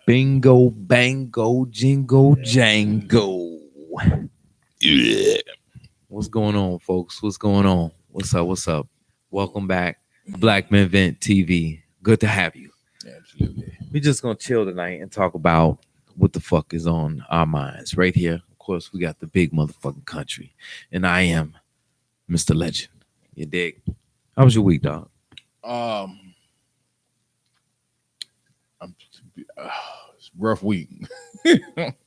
Bingo, bango, jingle, jango. Yeah. What's going on, folks? What's going on? What's up? What's up? Welcome back, BlackMenVentTV. Good to have you. Absolutely. We're just gonna chill tonight and talk about what the fuck is on our minds right here. Of course, we got the big motherfucking country, and I am Mr. Legend. You dig? How was your week, dog? Um, it's a rough week.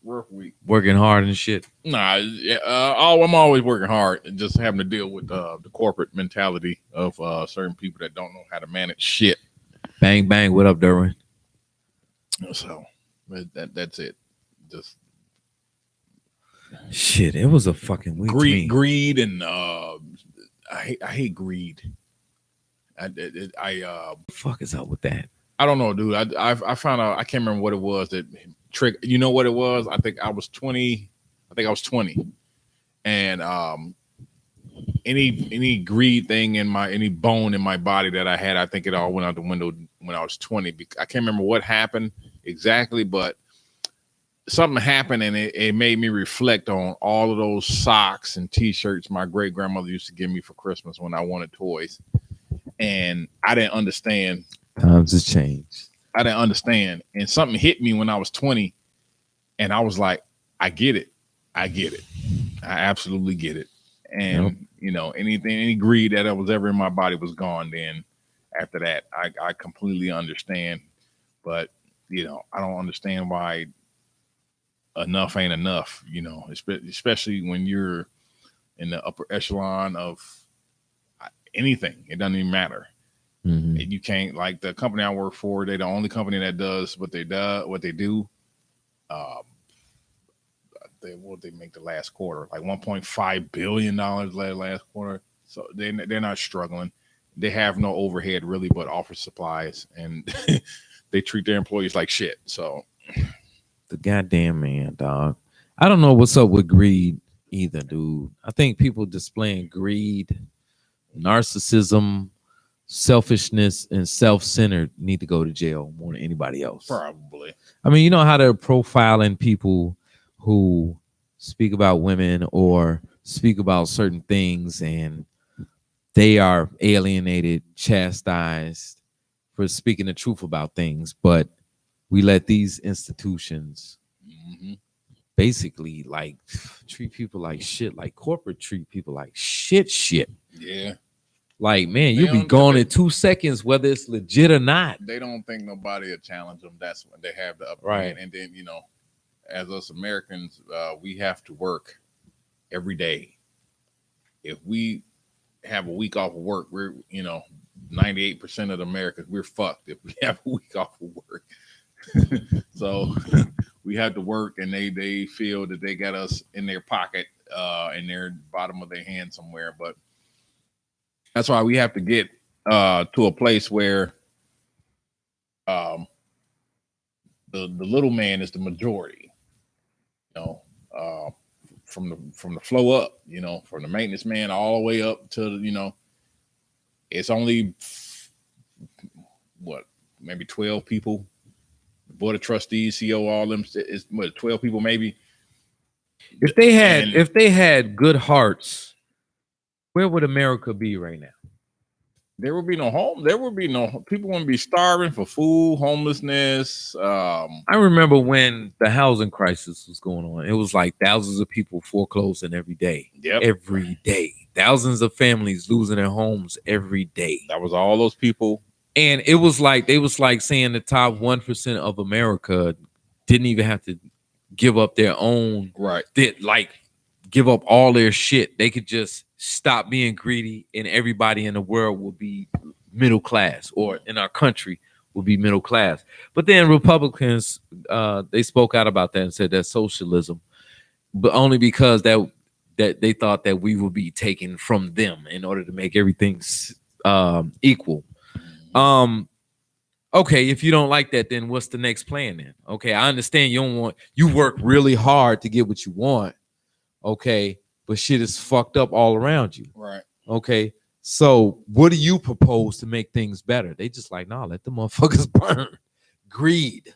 Rough week. Working hard and shit. Nah, yeah, I'm always working hard and just having to deal with the corporate mentality of certain people that don't know how to manage shit. Bang bang. What up, Derwin? So that's it. Just Shit, it was a fucking week. greed, and I hate greed. What the fuck is up with that? I don't know, dude. I found out. I can't remember what it was that trick. You know what it was? I think I was 20. And any greed thing in any bone in my body that I had, I think it all went out the window when I was 20. I can't remember what happened exactly, but something happened, and it made me reflect on all of those socks and T-shirts my great grandmother used to give me for Christmas when I wanted toys, and I didn't understand. Times has changed. I didn't understand, and something hit me when I was 20, and I was like, I get it. I absolutely get it. And you know, any greed that was ever in my body was gone. Then after that, I completely understand. But you know, I don't understand why enough ain't enough. You know, especially when you're in the upper echelon of anything. It doesn't even matter. Mm-hmm. You can't, like the company I work for, they're the only company that does what they do. They make the last quarter like $1.5 billion last quarter. So they're not struggling. They have no overhead really, but office supplies, and they treat their employees like shit. So the goddamn man, dog. I don't know what's up with greed either, dude. I think people displaying greed, narcissism, selfishness, and self-centered need to go to jail more than anybody else. Probably. I mean, you know how they're profiling people who speak about women or speak about certain things, and they are alienated, chastised for speaking the truth about things, but we let these institutions basically like treat people like shit, like corporate treat people like shit. Yeah. Like, man, you'll be gone in 2 seconds, whether it's legit or not. They don't think nobody will challenge them. That's when they have the upper Right. hand. And then, you know, as us Americans, we have to work every day. If we have a week off of work, we're, 98% of the Americans, we're fucked if we have a week off of work. So we have to work, and they feel that they got us in their pocket, in their bottom of their hand somewhere. But that's why we have to get to a place where the little man is the majority. From the flow up, from the maintenance man all the way up to it's only maybe 12 people. The board of trustees, CEO, all them is 12 people maybe. If they had good hearts, where would America be right now? There would be no home. There would be no people. Wouldn't be starving for food, homelessness. I remember when the housing crisis was going on. It was like thousands of people foreclosing every day. Yep. Every day, thousands of families losing their homes every day. That was all those people. And it was like they was like saying the top 1% of America didn't even have to give up their own. Right. Did like give up all their shit. They could just stop being greedy, and everybody in the world will be middle class, or in our country will be middle class. But then Republicans, they spoke out about that and said that's socialism, but only because that they thought that we would be taken from them in order to make everything equal. Okay, if you don't like that, then what's the next plan then? Okay, I understand you work really hard to get what you want. Okay, but shit is fucked up all around you. Right. Okay, so what do you propose to make things better? They just like, nah, let the motherfuckers burn. greed.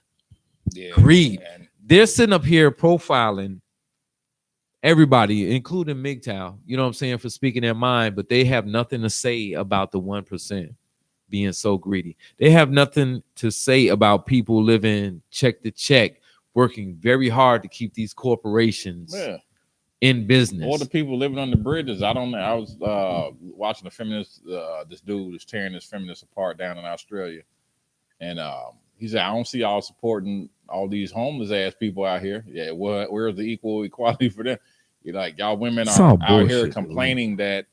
Yeah, Greed. and They're sitting up here profiling everybody, including MGTOW, you know what I'm saying, for speaking their mind, but they have nothing to say about the 1% being so greedy. They have nothing to say about people living check to check, working very hard to keep these corporations yeah. in business. Or the people living on the bridges. I don't know. I was watching a feminist. This dude is tearing this feminist apart down in Australia, and he said, "I don't see y'all supporting all these homeless ass people out here. Yeah, where's the equal equality for them? You're like y'all women It's are all out bullshit, here dude. complaining that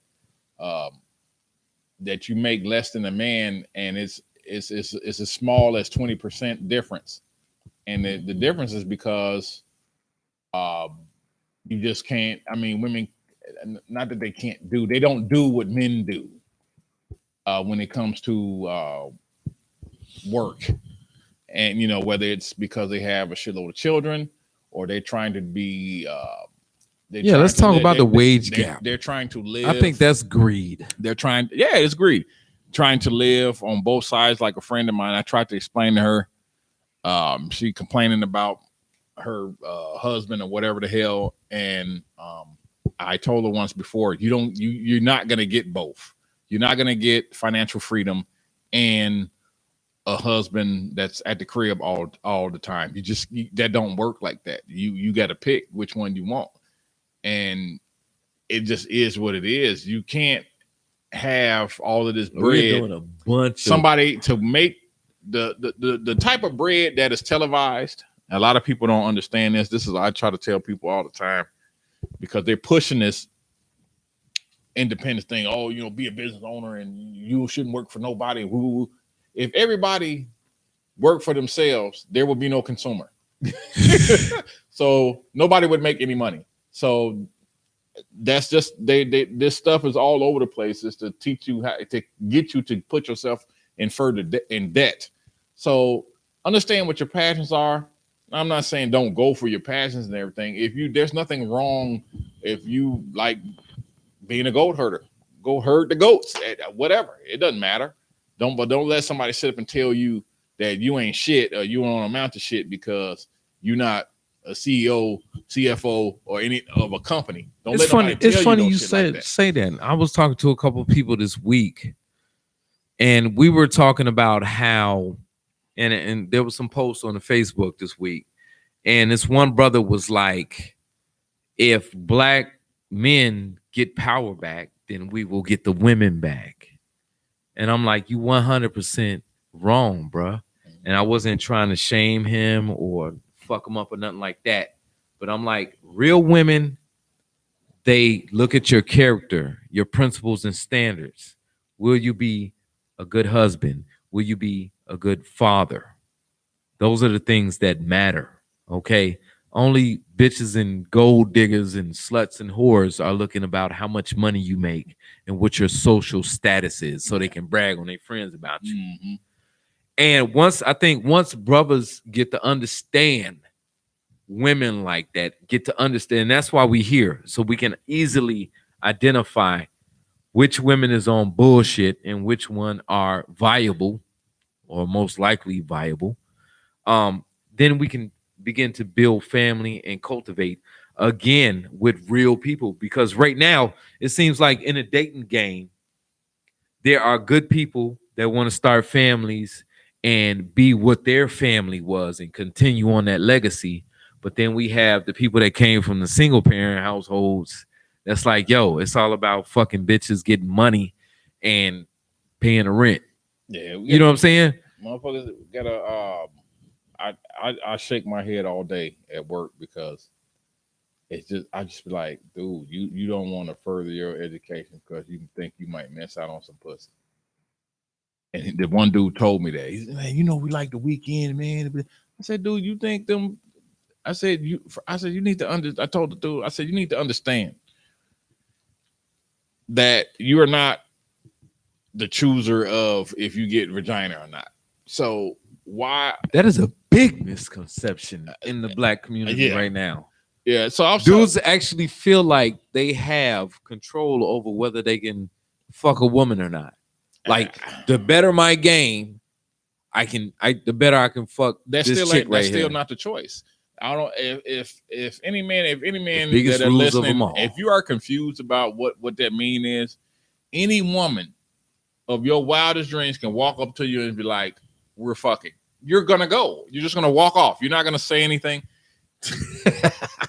that you make less than a man, and it's as small as 20% difference, and the difference is because." You just can't. I mean, women, not that they can't do, they don't do what men do when it comes to work. And, you know, whether it's because they have a shitload of children or they're trying to be. Yeah, let's talk about the wage gap. They're trying to live. I think that's greed. They're trying. Yeah, it's greed. Trying to live on both sides. Like a friend of mine, I tried to explain to her. She complaining about her husband or whatever the hell, and I told her once before, you're not gonna get both. You're not gonna get financial freedom and a husband that's at the crib all the time. That don't work like that. You got to pick which one you want, and it just is what it is. You can't have all of this bread. We're doing a bunch somebody to make the type of bread that is televised. A lot of people don't understand this. This is I try to tell people all the time because they're pushing this independence thing. Oh, you know, be a business owner and you shouldn't work for nobody. Woo. If everybody worked for themselves, there would be no consumer. So nobody would make any money. So that's just this stuff is all over the place. Is to teach you how to get you to put yourself in further in debt. So understand what your passions are. I'm not saying don't go for your passions and everything. There's nothing wrong if you like being a goat herder. Go herd the goats, whatever. It doesn't matter. Don't let somebody sit up and tell you that you ain't shit or you don't amount to shit because you're not a CEO, CFO, or any of a company. Don't it's let funny. nobody tell It's funny you like say that. I was talking to a couple of people this week, and we were talking about how. And there was some posts on the Facebook this week. And this one brother was like, if black men get power back, then we will get the women back. And I'm like, you 100% wrong, bruh. And I wasn't trying to shame him or fuck him up or nothing like that. But I'm like, real women, they look at your character, your principles and standards. Will you be a good husband? Will you be a good father? Those are the things that matter, okay? Only bitches and gold diggers and sluts and whores are looking about how much money you make and what your social status is so they can brag on their friends about you. Mm-hmm. And once brothers get to understand women like that, get to understand, that's why we here, so we can easily identify which women is on bullshit and which one are viable or most likely viable. Then we can begin to build family and cultivate again with real people. Because right now, it seems like in a dating game, there are good people that want to start families and be what their family was and continue on that legacy. But then we have the people that came from the single parent households that's like, yo, it's all about fucking bitches getting money and paying the rent. Yeah, you know what I'm saying? Motherfuckers gotta I shake my head all day at work because it's just I just be like, dude, you don't want to further your education because you think you might miss out on some pussy. And the one dude told me that. He said, man, you know, we like the weekend, man. I said, dude, you think them? I said, you need to I told the dude, I said, you need to understand that you are not the chooser of if you get vagina or not. So why? That is a big misconception in the black community right now. Yeah. So dudes actually feel like they have control over whether they can fuck a woman or not. Like, the better my game, the better I can fuck that's this still chick right still here. not the choice. I don't if any man biggest that are rules of listening, them all. if you are confused about what that mean is, any woman of your wildest dreams can walk up to you and be like, "We're fucking." You're gonna go. You're just gonna walk off. You're not gonna say anything.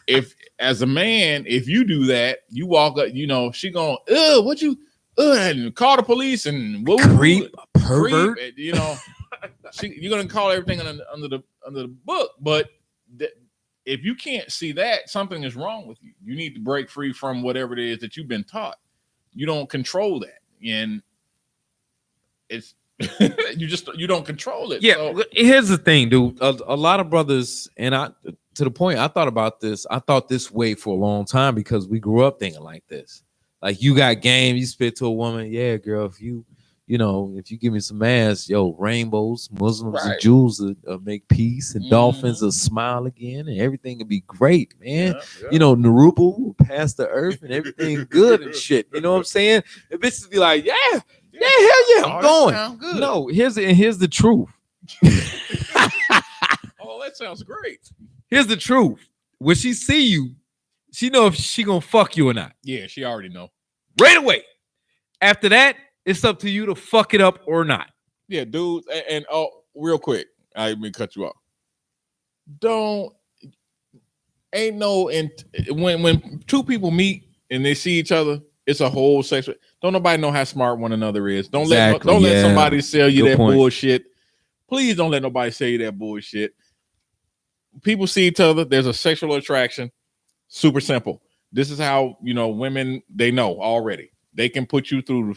If as a man, if you do that, you walk up. She gonna, what you, and call the police and creep, pervert. Creep, you're gonna call everything under the book. But if you can't see that, something is wrong with you. You need to break free from whatever it is that you've been taught. You don't control that, and it's you don't control it. Yeah, so. Here's the thing, dude. A lot of brothers, and to the point, I thought about this. I thought this way for a long time because we grew up thinking like this. Like, you got game, you spit to a woman. Yeah, girl, if you give me some ass, rainbows, Muslims, and Jews will make peace, and dolphins will smile again, and everything will be great, man. Yeah. Naruto will pass the earth, and everything good and shit. You know what I'm saying? And bitches be like, hell yeah, I'm going. No, here's the truth. Oh, that sounds great. Here's the truth. When she see you, she know if she gonna fuck you or not. Yeah, she already know. Right away. After that, it's up to you to fuck it up or not. Yeah, dudes. And real quick, I didn't mean to cut you off. When two people meet and they see each other, it's a whole sexual. Don't nobody know how smart one another is. Don't let somebody sell you that bullshit. Please don't let nobody sell you that bullshit. People see each other. There's a sexual attraction. Super simple. This is how, women, they know already. They can put you through,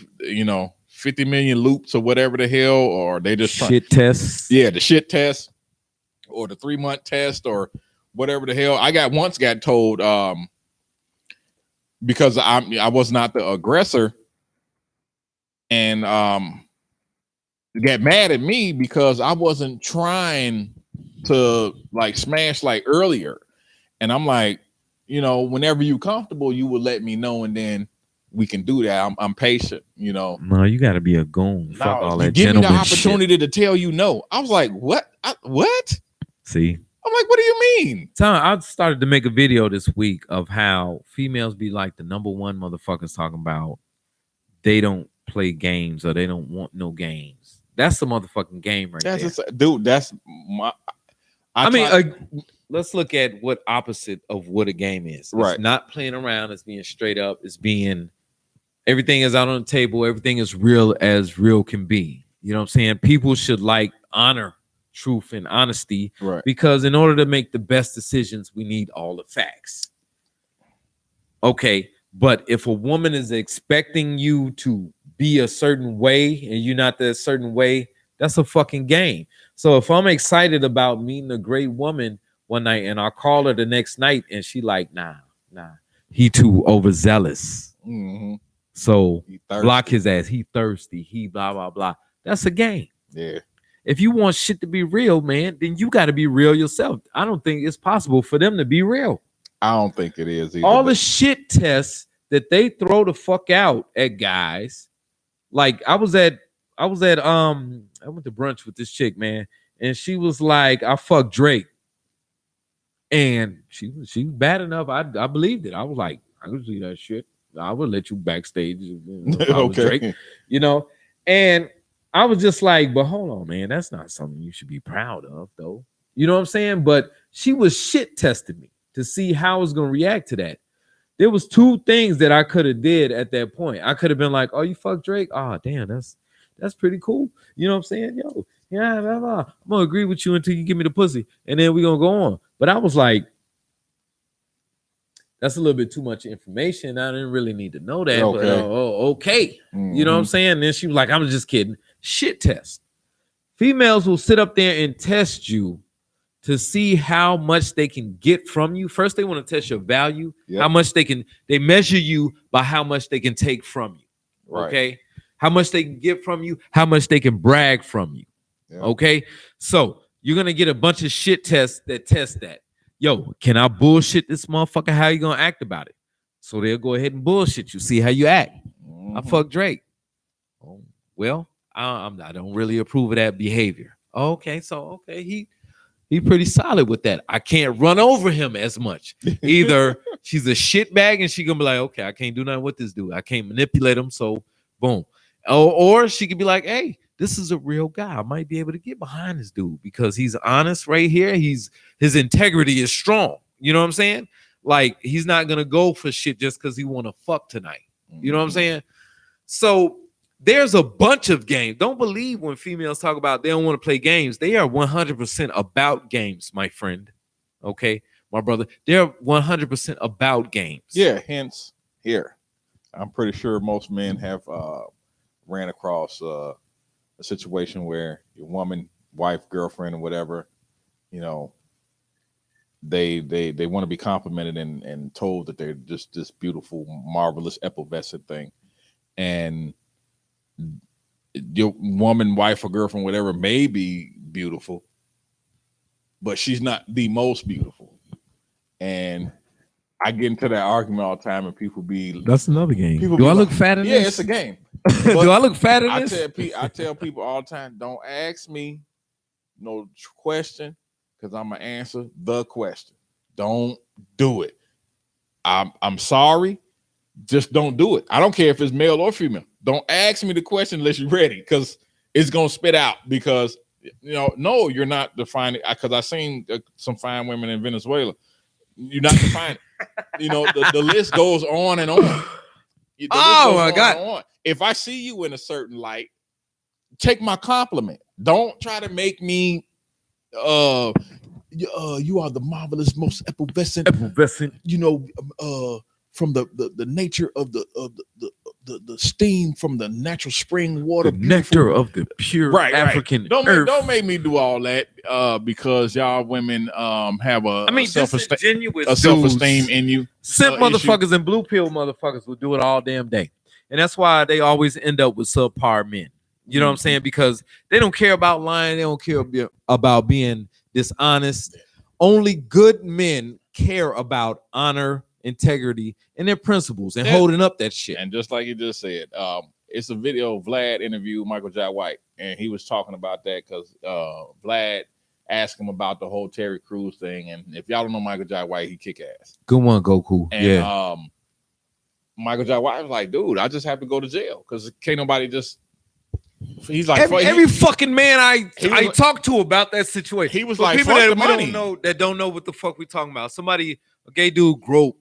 50 million loops or whatever the hell, or they just shit tests. Yeah, the shit test or the 3-month test or whatever the hell. I once got told, because I was not the aggressor, and got mad at me because I wasn't trying to smash earlier. And I'm like, whenever you comfortable, you would let me know, and then we can do that. I'm patient, No, you got to be a goon. Fuck all that give me the opportunity shit. to tell you no. I was like, what? What? See? I'm like, what do you mean? I started to make a video this week of how females be like the number one motherfuckers talking about they don't play games or they don't want no games. That's the motherfucking game right there. Dude, that's my... let's look at what opposite of what a game is. Right. It's not playing around. It's being straight up. It's being... Everything is out on the table. Everything is real as real can be. You know what I'm saying? People should honor truth and honesty, right? Because in order to make the best decisions, we need all the facts. Okay, but if a woman is expecting you to be a certain way and you're not that certain way, that's a fucking game. So if I'm excited about meeting a great woman one night and I call her the next night and she like, nah, he too overzealous. Mm-hmm. So block his ass. He thirsty. He blah, blah, blah. That's a game. Yeah. If you want shit to be real, man, then you got to be real yourself. I don't think it's possible for them to be real. I don't think it is either. All the shit tests that they throw the fuck out at guys. Like I went to brunch with this chick, man, and she was like, I fucked Drake. And she was bad enough. I believed it. I was like, I could see that shit. I would let you backstage. Okay. Drake, and I was just like, but hold on, man, that's not something you should be proud of, though. You know what I'm saying? But she was shit testing me to see how I was gonna react to that. There was two things that I could have did at that point. I could have been like, oh, you fuck Drake? Oh, damn, that's pretty cool. You know what I'm saying? Yo, yeah, blah, blah. I'm gonna agree with you until you give me the pussy, and then we're gonna go on. But I was like, that's a little bit too much information. I didn't really need to know that. Okay. But okay. Mm-hmm. You know what I'm saying? And then she was like, I'm just kidding. Shit test. Females will sit up there and test you to see how much they can get from you. First, they want to test your value. Yep. How much they measure you by how much they can take from you. Right. Okay. How much they can get from you, how much they can brag from you. Yep. Okay. So you're going to get a bunch of shit tests that test that. Yo, can I bullshit this motherfucker? How you going to act about it? So they'll go ahead and bullshit you. See how you act. Mm-hmm. I fuck Drake. Oh, well, I don't really approve of that behavior. Okay, so he pretty solid with that. I can't run over him as much. Either she's a shitbag and she gonna be like, okay, I can't do nothing with this dude. I can't manipulate him. So boom. Or she could be like, hey, this is a real guy. I might be able to get behind this dude because he's honest right here. His integrity is strong. You know what I'm saying? Like he's not gonna go for shit just because he want to fuck tonight. You know what I'm saying? So there's a bunch of games. Don't believe when females talk about they don't want to play games. They are 100% about games, my friend. Okay, my brother. They're 100% about games. Yeah, hence here. I'm pretty sure most men have ran across a situation where your woman, wife, girlfriend, or whatever, you know, they want to be complimented and told that they're just this beautiful, marvelous, effervescent thing. And your woman, wife, or girlfriend, whatever, may be beautiful, but she's not the most beautiful. And I get into that argument all the time, and people be that's another game. People Do I look like, fat in yeah, this? it's a game. Do I look fat in this? I tell people all the time, don't ask me no question because I'm gonna answer the question. Don't do it. I'm sorry. Just don't do it. I don't care if it's male or female. Don't ask me the question unless you're ready, because it's gonna spit out. Because no, you're not defining. Because I seen some fine women in Venezuela. You're not defining. The list goes on and on. Oh my God! If I see you in a certain light, take my compliment. Don't try to make me. You are the marvelous, most effervescent. From the nature of the steam from the natural spring water, the nectar of the pure African earth. Don't make me do all that because y'all women have a self-esteem in you. Simp motherfuckers and blue pill motherfuckers will do it all damn day, and that's why they always end up with subpar men. You know what I'm saying? Because they don't care about lying. They don't care about being dishonest. Only good men care about honor, integrity, and their principles and holding up that shit. And just like you just said, it's a video Vlad interviewed Michael J. White, and he was talking about that because Vlad asked him about the whole Terry Crews thing. And if y'all don't know Michael J. White, he kick ass. Good one, Goku. And Michael J. White was like, dude, I just have to go to jail because can't nobody just. He's like every fucking man I talked to about that situation. He was for like, people fuck that the money. Don't know what the fuck we talking about. Somebody, a gay dude, groped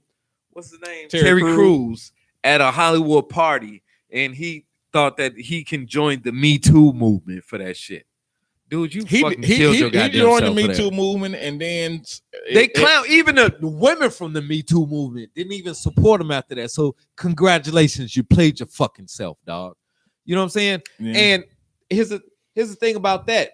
what's his name? Terry Crews at a Hollywood party, and he thought that he can join the Me Too movement for that shit. Dude, you fucking killed your goddamn self. He joined the Me Too movement, and then they clown. Even the women from the Me Too movement didn't even support him after that. So congratulations, you played your fucking self, dog. You know what I'm saying? Yeah. And here's the thing about that.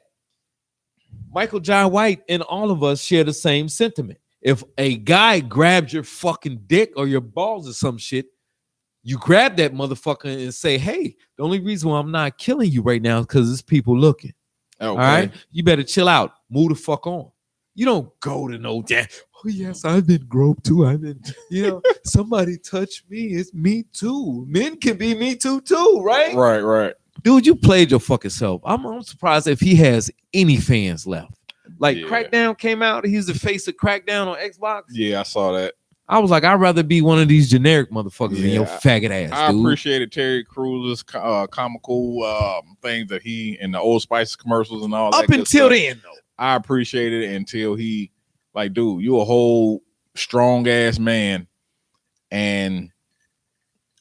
Michael J. White and all of us share the same sentiment. If a guy grabs your fucking dick or your balls or some shit, you grab that motherfucker and say, hey, the only reason why I'm not killing you right now is because there's people looking. Okay. All right? You better chill out. Move the fuck on. You don't go to no damn. Oh, yes, I've been groped too. I've been, somebody touched me. It's me too. Men can be me too, right? Right. Dude, you played your fucking self. I'm surprised if he has any fans left. Like Crackdown came out. He's the face of Crackdown on Xbox. Yeah, I saw that. I was like, I'd rather be one of these generic motherfuckers than your faggot ass. I appreciated Terry Crews' comical things that he in the Old Spice commercials and all that. Up until then, though. I appreciated it until he, like, dude, you a whole strong ass man. And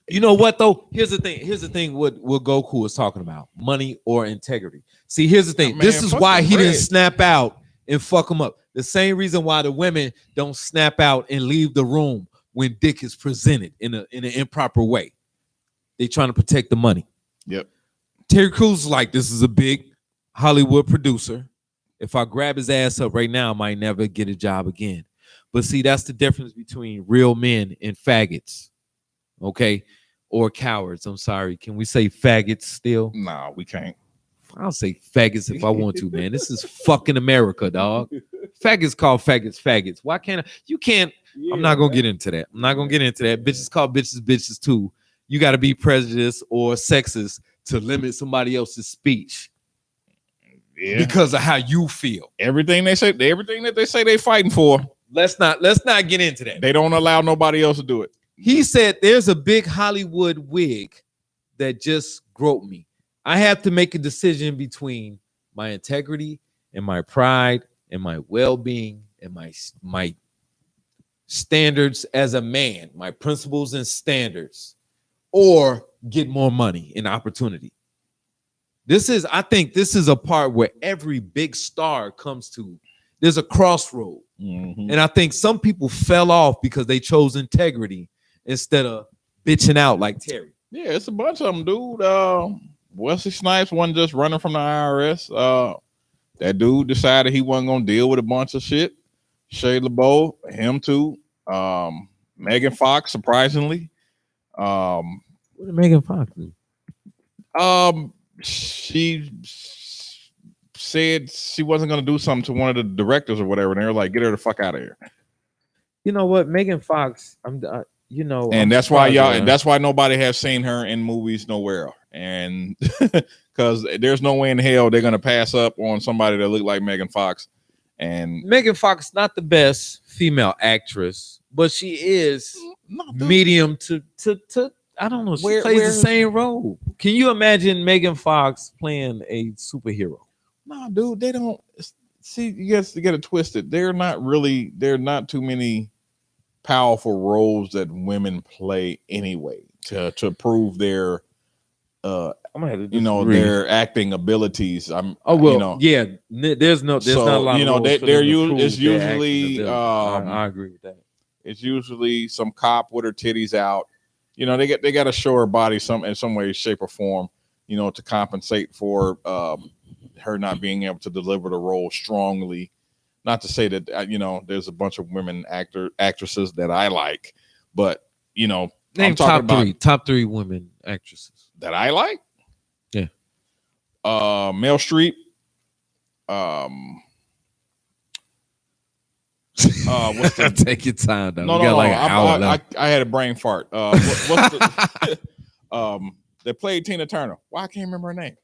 you know what, though? Here's the thing what Goku was talking about. Money or integrity. See, here's the thing. This is why he didn't snap out and fuck him up. The same reason why the women don't snap out and leave the room when dick is presented in an improper way. They trying to protect the money. Yep. Terry Crews is like, this is a big Hollywood producer. If I grab his ass up right now, I might never get a job again. But see, that's the difference between real men and faggots. Okay? Or cowards. I'm sorry. Can we say faggots still? No, we can't. I'll say faggots if I want to, man. This is fucking America, dog. Faggots call faggots. Why can't I? You can't. Yeah, I'm not going to get into that. Bitches call bitches too. You got to be prejudiced or sexist to limit somebody else's speech. because of how you feel. Everything that they say they fighting for. Let's not get into that. They don't allow nobody else to do it. He said there's a big Hollywood wig that just groped me. I have to make a decision between my integrity and my pride and my well-being and my standards as a man, my principles and standards, or get more money and opportunity. I think this is a part where every big star comes to. There's a crossroad. Mm-hmm. And I think some people fell off because they chose integrity instead of bitching out like Terry. Yeah, it's a bunch of them, dude. Wesley Snipes wasn't just running from the IRS. That dude decided he wasn't going to deal with a bunch of shit. Shea LaBeouf, him too. Megan Fox, surprisingly. What did Megan Fox do? She said she wasn't going to do something to one of the directors or whatever, and they were like, "Get her the fuck out of here." You know what, Megan Fox? That's why nobody has seen her in movies nowhere, and because there's no way in hell they're going to pass up on somebody that look like Megan Fox. And Megan Fox not the best female actress, but she is medium to I don't know. She plays the same role. Can you imagine Megan Fox playing a superhero? No, dude, they don't see. You guys get it twisted. They're not too many powerful roles that women play anyway to prove their their acting abilities. There's not a lot. It's usually I agree with that. It's usually some cop with her titties out. They got to show her body in some way, shape, or form. To compensate for her not being able to deliver the role strongly. Not to say that there's a bunch of women actresses that I like, but name I'm top three women actresses that I like. Yeah, Meryl Streep. Take your time, though. No. I had a brain fart. They played Tina Turner. Why I can't remember her name?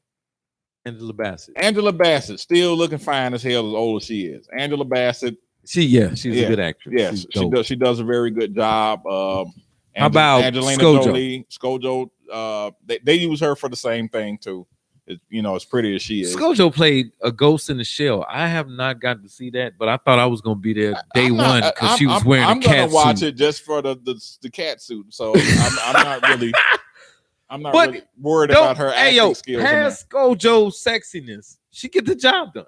Angela Bassett. Angela Bassett, still looking fine as hell as old as she is. Angela Bassett. She's a good actress. Yes, she does a very good job. How about Angelina ScarJo? Jolie? ScarJo. They use her for the same thing too. As pretty as she is. ScarJo played a Ghost in the Shell. I have not gotten to see that, but I thought I was going to be there day one because she was wearing a cat suit. I'm going to watch it just for the cat suit. So I'm not really. I'm not really worried about her acting skills. Past ScarJo's sexiness, she get the job done.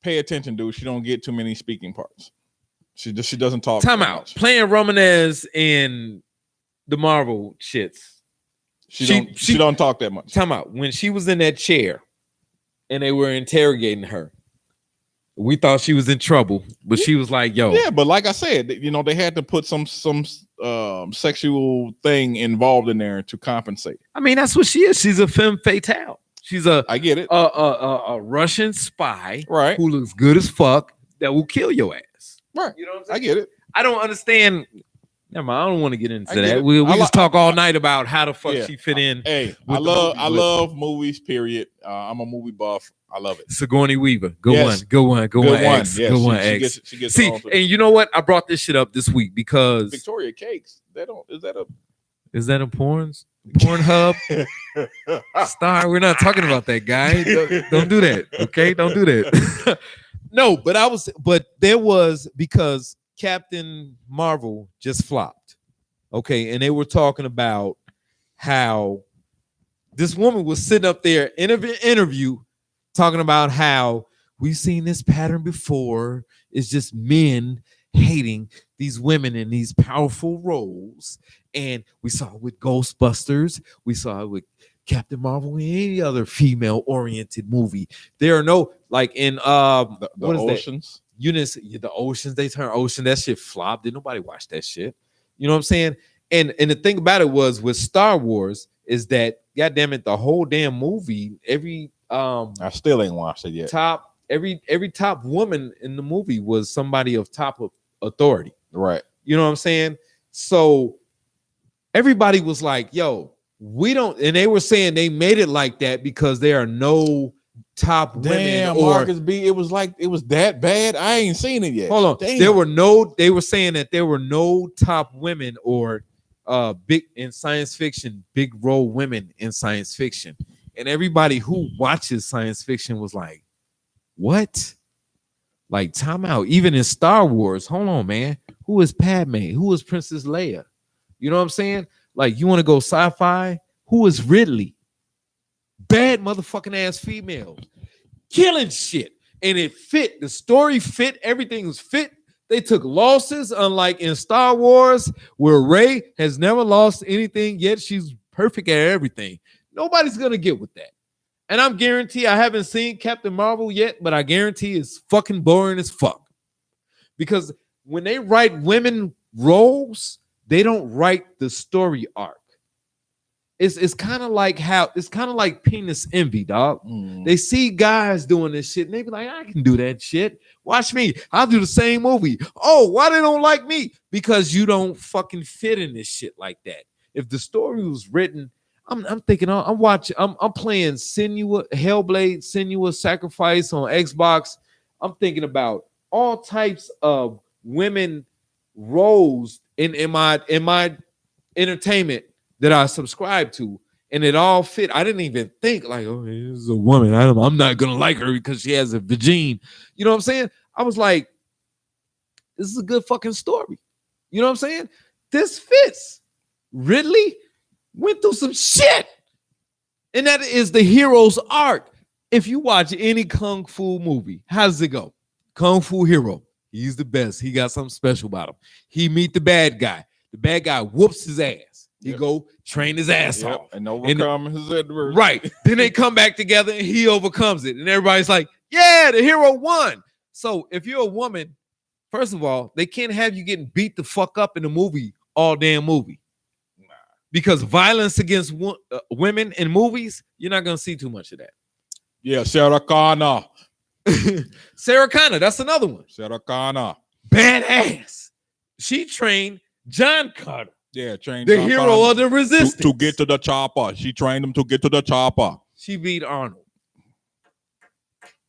Pay attention, dude. She don't get too many speaking parts. She doesn't talk. Time out. Much. Playing Romanes in the Marvel shits. She don't talk that much. Time out. When she was in that chair and they were interrogating her, we thought she was in trouble, but she was like, "Yo." Yeah, but like I said, they had to put some sexual thing involved in there to compensate. I mean, that's what she is. She's a femme fatale. She's I get it. A Russian spy, right? Who looks good as fuck that will kill your ass. Right. You know what I'm saying? I get it. I don't understand. Never mind. I don't want to get into that. We just talk all night about how the fuck she fit in. Hey, I love movies. Period. I'm a movie buff. I love it. Sigourney Weaver. Go on. X. Yes, go on. X. She gets See, and you know what? I brought this shit up this week because Victoria Cakes. Is that a Pornhub star? We're not talking about that, guy. Don't do that. Okay, don't do that. No, but there was because Captain Marvel just flopped. Okay, and they were talking about how this woman was sitting up there in an interview talking about how we've seen this pattern before. It's just men hating these women in these powerful roles. And we saw it with Ghostbusters. We saw it with Captain Marvel and any other female-oriented movie. There are no, like in the what is Oceans. That? Eunice, the Oceans, they turn Ocean. That shit flopped. Did nobody watch that shit? You know what I'm saying? And the thing about it was with Star Wars is that, goddamn it, the whole damn movie, every I still ain't watched it yet. Every top woman in the movie was somebody of top of authority. Right. You know what I'm saying? So everybody was like, yo, we don't, and they were saying they made it like that because there are no top women. Damn, Or Marcus B. It was that bad. I ain't seen it yet. hold on, Damn. they were saying that there were no top women or big in science fiction, big role women in science fiction, and everybody who watches science fiction was like, what? Like, time out. Even in Star Wars, hold on, man. Who is Padme? Who is Princess Leia? You know what I'm saying? Like, you want to go sci-fi? Who is Ridley? Bad motherfucking ass females. Killing shit. And it fit. The story fit. Everything was fit. They took losses, unlike in Star Wars, where Rey has never lost anything, yet she's perfect at everything. Nobody's going to get with that. And I'm guarantee I haven't seen Captain Marvel yet, but I guarantee it's fucking boring as fuck. Because when they write women roles, they don't write the story arc. It's kind of like penis envy, dog. They see guys doing this shit and they be like, I can do that shit. Watch me. I'll do the same movie. Oh, why they don't like me? Because you don't fucking fit in this shit like that. If the story was written, I'm thinking I'm playing Hellblade, Senua Sacrifice on Xbox. I'm thinking about all types of women roles in my entertainment that I subscribe to, and it all fit. I didn't even think like, oh, this is a woman. I'm not gonna like her because she has a vagine. You know what I'm saying? I was like, this is a good fucking story. You know what I'm saying? This fits. Ridley went through some shit, and that is the hero's arc. If you watch any kung fu movie, how does it go? Kung Fu hero, he's the best. He got something special about him. He meet the bad guy. The bad guy whoops his ass. He go train his ass off and overcome his adversity. Right. Then they come back together and he overcomes it. And everybody's like, yeah, the hero won. So if you're a woman, first of all, they can't have you getting beat the fuck up in the movie all damn movie. Because violence against women in movies, you're not going to see too much of that. Yeah, Sarah Connor. Sarah Connor, that's another one. Sarah Connor. Badass. She trained John Connor. Yeah, trained the John hero Connor of the resistance. To get to the chopper. She trained him to get to the chopper. She beat Arnold.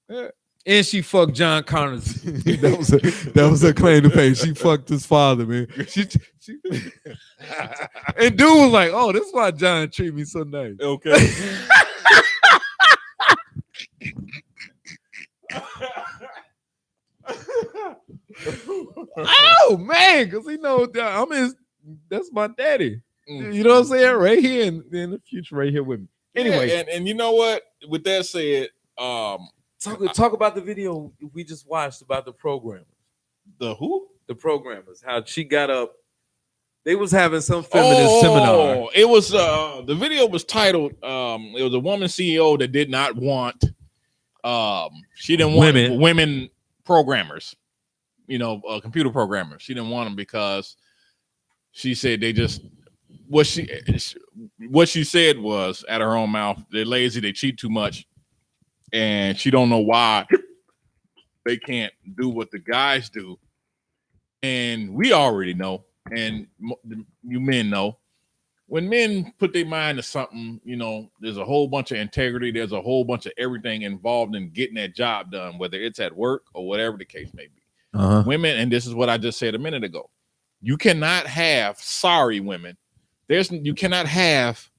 Yeah. And she fucked John Connor's. that was her claim to fame. She fucked his father, man. And dude was like, "Oh, this is why John treat me so nice." Okay. Oh man, because he knows that that's my daddy. You know what I'm saying? Right here in the future, right here with me. Anyway, yeah, and you know what? With that said, talk about the video we just watched about the programmers. The who? The programmers. How she got up. They was having some feminist seminar. It was the video was titled it was a woman CEO that did not want she didn't want women programmers, computer programmers. She didn't want them because she said they just what she said was out of her own mouth, they're lazy, they cheat too much, and she don't know why they can't do what the guys do. And we already know, and you men know, when men put their mind to something, there's a whole bunch of integrity, there's a whole bunch of everything involved in getting that job done, whether it's at work or whatever the case may be. Women, and this is what I just said a minute ago, you cannot have women. You cannot have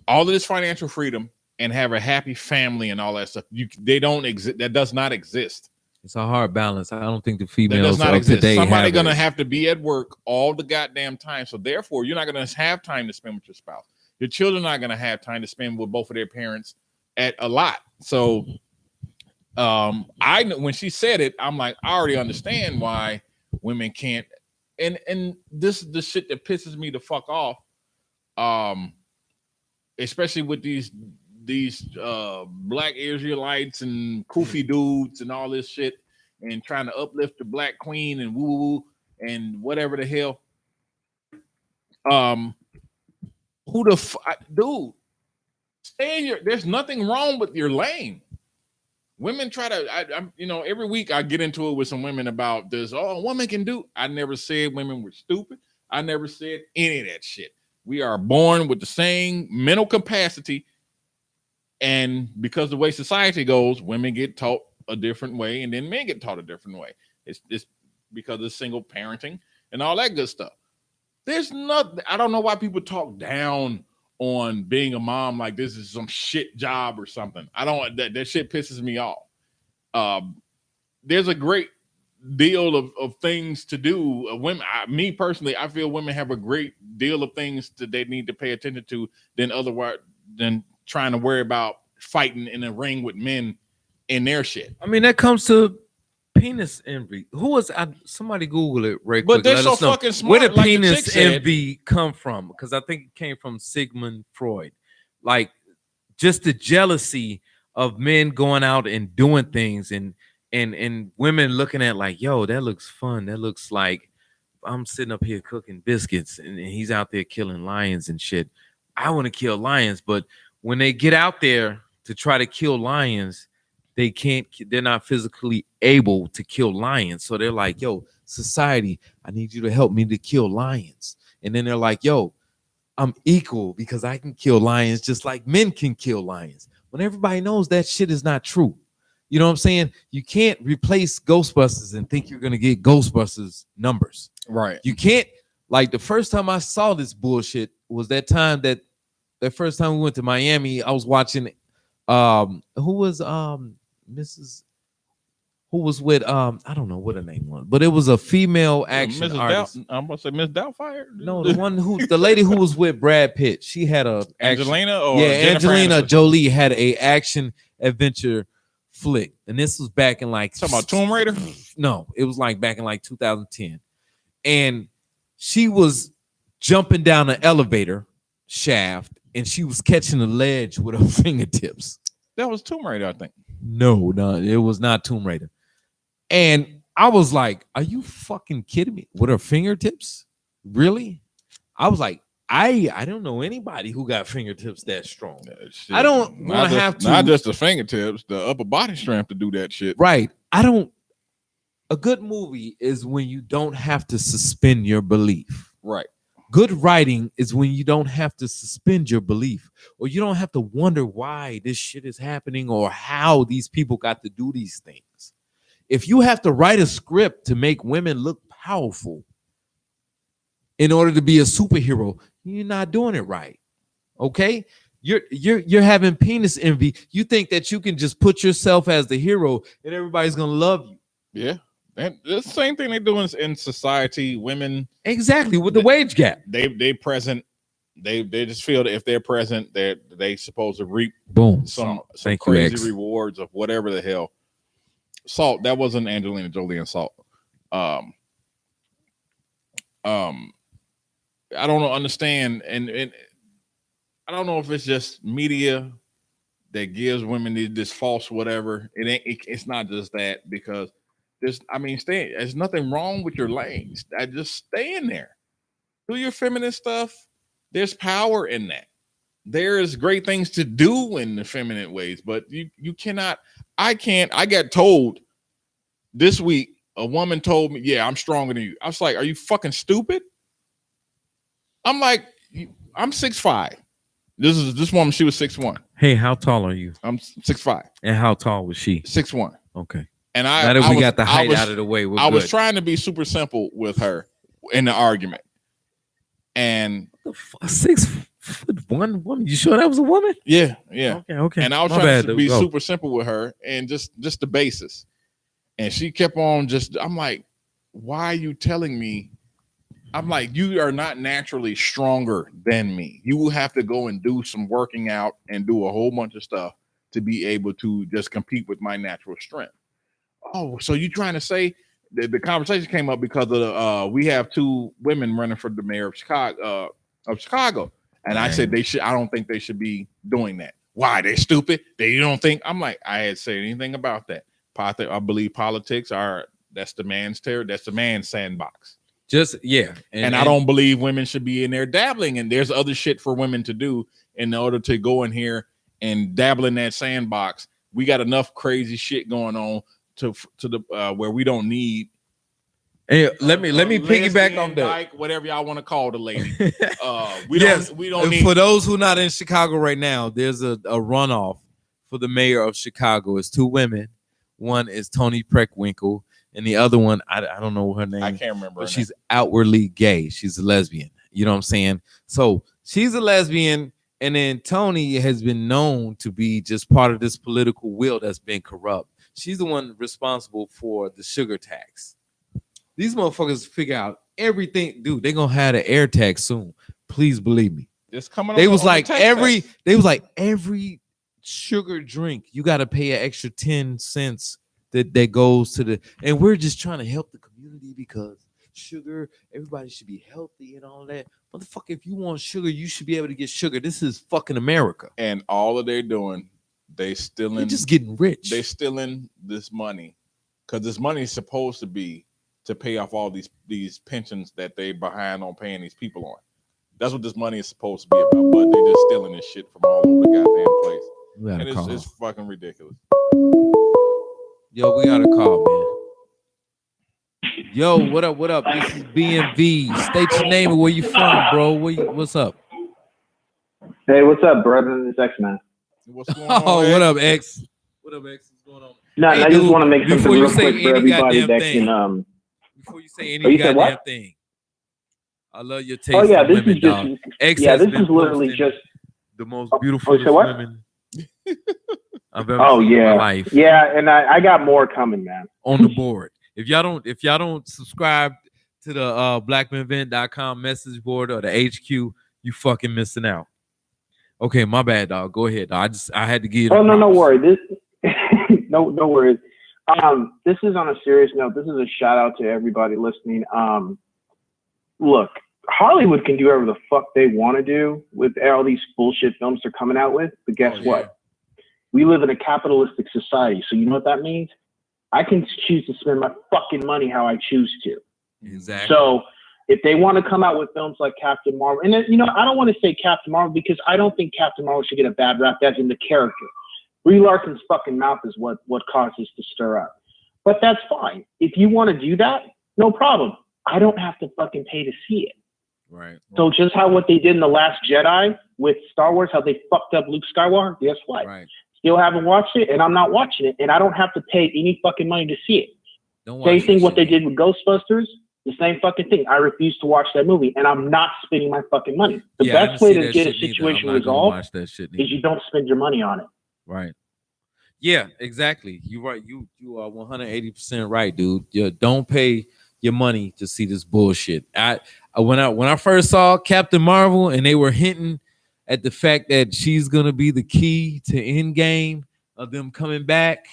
all of this financial freedom and have a happy family and all that stuff. They don't exist. That does not exist. It's a hard balance. I don't think the females that does not exist. Today Somebody's gonna have to be at work all the goddamn time. So therefore, you're not gonna have time to spend with your spouse. Your children are not gonna have time to spend with both of their parents at a lot. So when she said it, I'm like, I already understand why women can't. And this is the shit that pisses me the fuck off. Especially with these black Israelites and kufi dudes and all this shit, and trying to uplift the black queen and woo and whatever the hell. Dude, stay in there's nothing wrong with your lane. Women try to, every week I get into it with some women about this. Oh, a woman can do. I never said women were stupid. I never said any of that shit. We are born with the same mental capacity And because the way society goes, women get taught a different way, and then men get taught a different way. It's because of single parenting and all that good stuff. There's nothing. I don't know why people talk down on being a mom like this is some shit job or something. I don't. That shit pisses me off. There's a great deal of things to do. Women, me personally, I feel women have a great deal of things that they need to pay attention to than trying to worry about fighting in a ring with men in their shit. I mean, that comes to penis envy. Who was somebody Google it right quick? But they're so fucking smart. Where did like penis envy come from? Because I think it came from Sigmund Freud. Like just the jealousy of men going out and doing things and women looking at like, yo, that looks fun. That looks like I'm sitting up here cooking biscuits and he's out there killing lions and shit. I want to kill lions, but when they get out there to try to kill lions, they're not physically able to kill lions. So they're like, yo, society, I need you to help me to kill lions. And then they're like, yo, I'm equal because I can kill lions just like men can kill lions. When everybody knows that shit is not true. You know what I'm saying? You can't replace Ghostbusters and think you're going to get Ghostbusters numbers. Right. You can't. Like the first time I saw this bullshit was that first time we went to Miami. I was watching who was with I don't know what her name was, but it was a female action artist. I'm gonna say Miss Doubtfire. No, the lady who was with Brad Pitt. She had a Angelina or Angelina Jolie had a action adventure flick, and this was back in like talking about Tomb Raider. No, it was like back in like 2010, and she was jumping down an elevator shaft, and she was catching the ledge with her fingertips. That was Tomb Raider, I think. No, it was not Tomb Raider. And I was like, are you fucking kidding me? With her fingertips? Really? I was like, I don't know anybody who got fingertips that strong. I don't want to have to. Not just the fingertips, the upper body strength to do that shit. Right. A good movie is when you don't have to suspend your belief. Right. Good writing is when you don't have to suspend your belief, or you don't have to wonder why this shit is happening or how these people got to do these things. If you have to write a script to make women look powerful in order to be a superhero, you're not doing it right. Okay? You're having penis envy. You think that you can just put yourself as the hero and everybody's gonna love you. Yeah. And the same thing they do in society. Women exactly with the wage gap. They present. They just feel that if they're present, they supposed to reap some crazy rewards of whatever the hell. Salt. That wasn't Angelina Jolie and Salt. I don't understand, and I don't know if it's just media that gives women this false whatever. It's not just that, because there's nothing wrong with your legs. I just stay in there. Do your feminine stuff. There's power in that. There's great things to do in the feminine ways, but you cannot. I got told this week, a woman told me, yeah, I'm stronger than you. I was like, are you fucking stupid? I'm like, I'm 6'5". This woman, she was 6'1". Hey, how tall are you? I'm 6'5". And how tall was she? 6'1". Okay. And now that we got the height out of the way, I was trying to be super simple with her in the argument. And 6'1" woman. You sure that was a woman? Yeah. Okay. And I was trying to be super simple with her and just the basis. And she kept on I'm like, why are you telling me? I'm like, you are not naturally stronger than me. You will have to go and do some working out and do a whole bunch of stuff to be able to just compete with my natural strength. Oh, so you trying to say the conversation came up because of we have two women running for the mayor of Chicago, and I said I don't think they should be doing that. Why? They're stupid. They don't think. I'm like, I had said anything about that. I believe politics that's the man's that's the man's sandbox. And I don't believe women should be in there dabbling, and there's other shit for women to do in order to go in here and dabble in that sandbox. We got enough crazy shit going on to the where we don't need. Hey, let me piggyback on that. Whatever y'all want to call the lady. We don't need. For those who not in Chicago right now, there's a runoff for the mayor of Chicago. It's two women. One is Toni Preckwinkle, and the other one, I don't know her name. I can't remember. But she's outwardly gay. She's a lesbian. You know what I'm saying? So she's a lesbian, and then Toni has been known to be just part of this political will that's been corrupt. She's the one responsible for the sugar tax. These motherfuckers figure out everything, dude. They're gonna have an air tax soon. Please believe me. It's coming. They was like every sugar drink, you got to pay an extra 10 cents that goes to the, and we're just trying to help the community because sugar, everybody should be healthy and all that. Motherfucker, if you want sugar, you should be able to get sugar. This is fucking America. And all that they're doing, they're just getting rich. They're stealing this money because this money is supposed to be to pay off all these pensions that they behind on paying these people on. That's what this money is supposed to be about, but they're just stealing this shit from all over the goddamn place. And it's fucking ridiculous. Yo, we got a call, man. Yo, what up? What up? This is BMV. State your name and where you from, bro. What's up? Hey, what's up, brother? It's X-Man. What's going on? Oh, what up, X? What up, X? What's going on? No, hey, I just want to make something real quick for everybody that thing, can. Before you say any goddamn thing, I love your taste. Oh yeah, this women, is just X yeah. This is literally just the most beautiful women I've ever seen in my life. Yeah, and I got more coming, man. On the board. If y'all don't subscribe to the BlackMenVent.com message board or the HQ, you fucking missing out. Okay, my bad, dog. Go ahead, dog. I had to give you. Oh no, no worry. This no worries. This is on a serious note. This is a shout out to everybody listening. Look, Hollywood can do whatever the fuck they want to do with all these bullshit films they're coming out with. But guess what? We live in a capitalistic society. So you know what that means? I can choose to spend my fucking money how I choose to. Exactly. So if they want to come out with films like Captain Marvel, and then, you know, I don't want to say Captain Marvel because I don't think Captain Marvel should get a bad rap. That's in the character. Brie Larson's fucking mouth is what caused this to stir up. But that's fine. If you want to do that, no problem. I don't have to fucking pay to see it. Right. So just how what they did in The Last Jedi with Star Wars, how they fucked up Luke Skywalker, guess what? Right. Still haven't watched it, and I'm not watching it, and I don't have to pay any fucking money to see it. Same thing what they did with Ghostbusters, the same fucking thing. I refuse to watch that movie, and I'm not spending my fucking money. The best way to get a situation resolved is you don't spend your money on it. Right. Yeah, exactly. You're right. You are 180% right, dude. Don't pay your money to see this bullshit. When I first saw Captain Marvel and they were hinting at the fact that she's gonna be the key to Endgame of them coming back,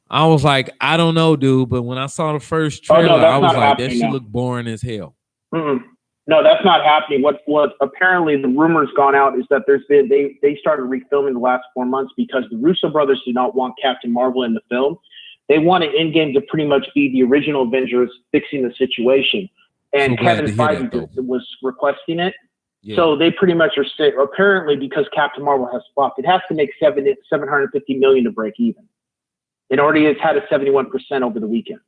I was like, I don't know, dude. But when I saw the first trailer, I was like, that shit looked boring as hell. No, that's not happening. What apparently the rumors gone out is that they started refilming the last 4 months because the Russo brothers do not want Captain Marvel in the film. They wanted Endgame to pretty much be the original Avengers fixing the situation. And Kevin Feige was requesting it. Yeah. So they pretty much are saying, apparently because Captain Marvel has flopped, it has to make $750 million to break even. It already has had a 71% over the weekend.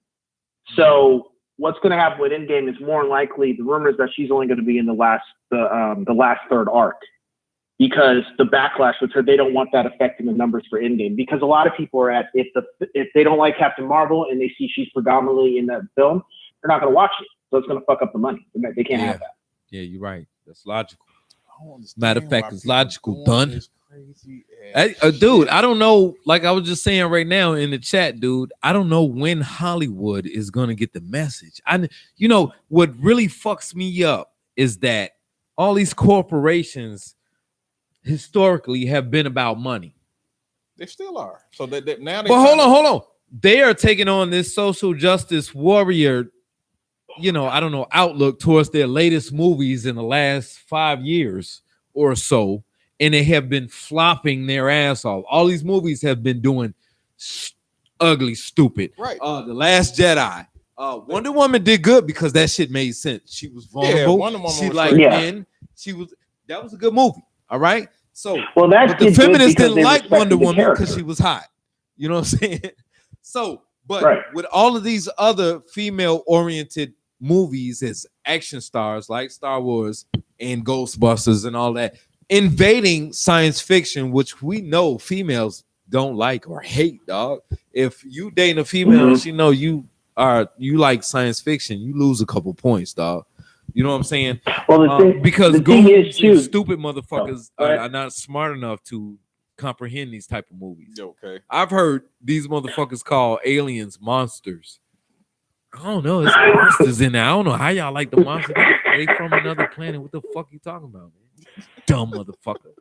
So what's going to happen with Endgame is more likely the rumor is that she's only going to be in the last third arc. Because the backlash with her, they don't want that affecting the numbers for Endgame. Because a lot of people are at if they don't like Captain Marvel and they see she's predominantly in that film, they're not going to watch it. So it's going to fuck up the money. They can't have that. Yeah, you're right. That's logical. Matter of fact, it's logical. Done. Dude, I don't know. Like I was just saying right now in the chat, dude. I don't know when Hollywood is going to get the message. You know what really fucks me up is that all these corporations historically have been about money. They still are. So that now. But hold on. They are taking on this social justice warrior, I don't know, outlook towards their latest movies in the last 5 years or so, and they have been flopping their ass off. All these movies have been doing ugly, stupid. Right. The Last Jedi. Wonder Woman did good because that shit made sense. She was vulnerable. Yeah, Wonder Woman she liked men. That was a good movie. All right. So, but the feminists didn't like Wonder Woman because she was hot. You know what I'm saying? So, but with all of these other female-oriented movies as action stars like Star Wars and Ghostbusters and all that, invading science fiction, which we know females don't like or hate, dog. If you dating a female and she know you like science fiction, you lose a couple points, dog. You know what I'm saying? Well, the thing is, too, stupid motherfuckers are not smart enough to comprehend these type of movies. Okay. I've heard these motherfuckers call aliens monsters. I don't know. It's monsters in there. I don't know how y'all like the monsters. They from another planet. What the fuck you talking about, man? Dumb motherfucker.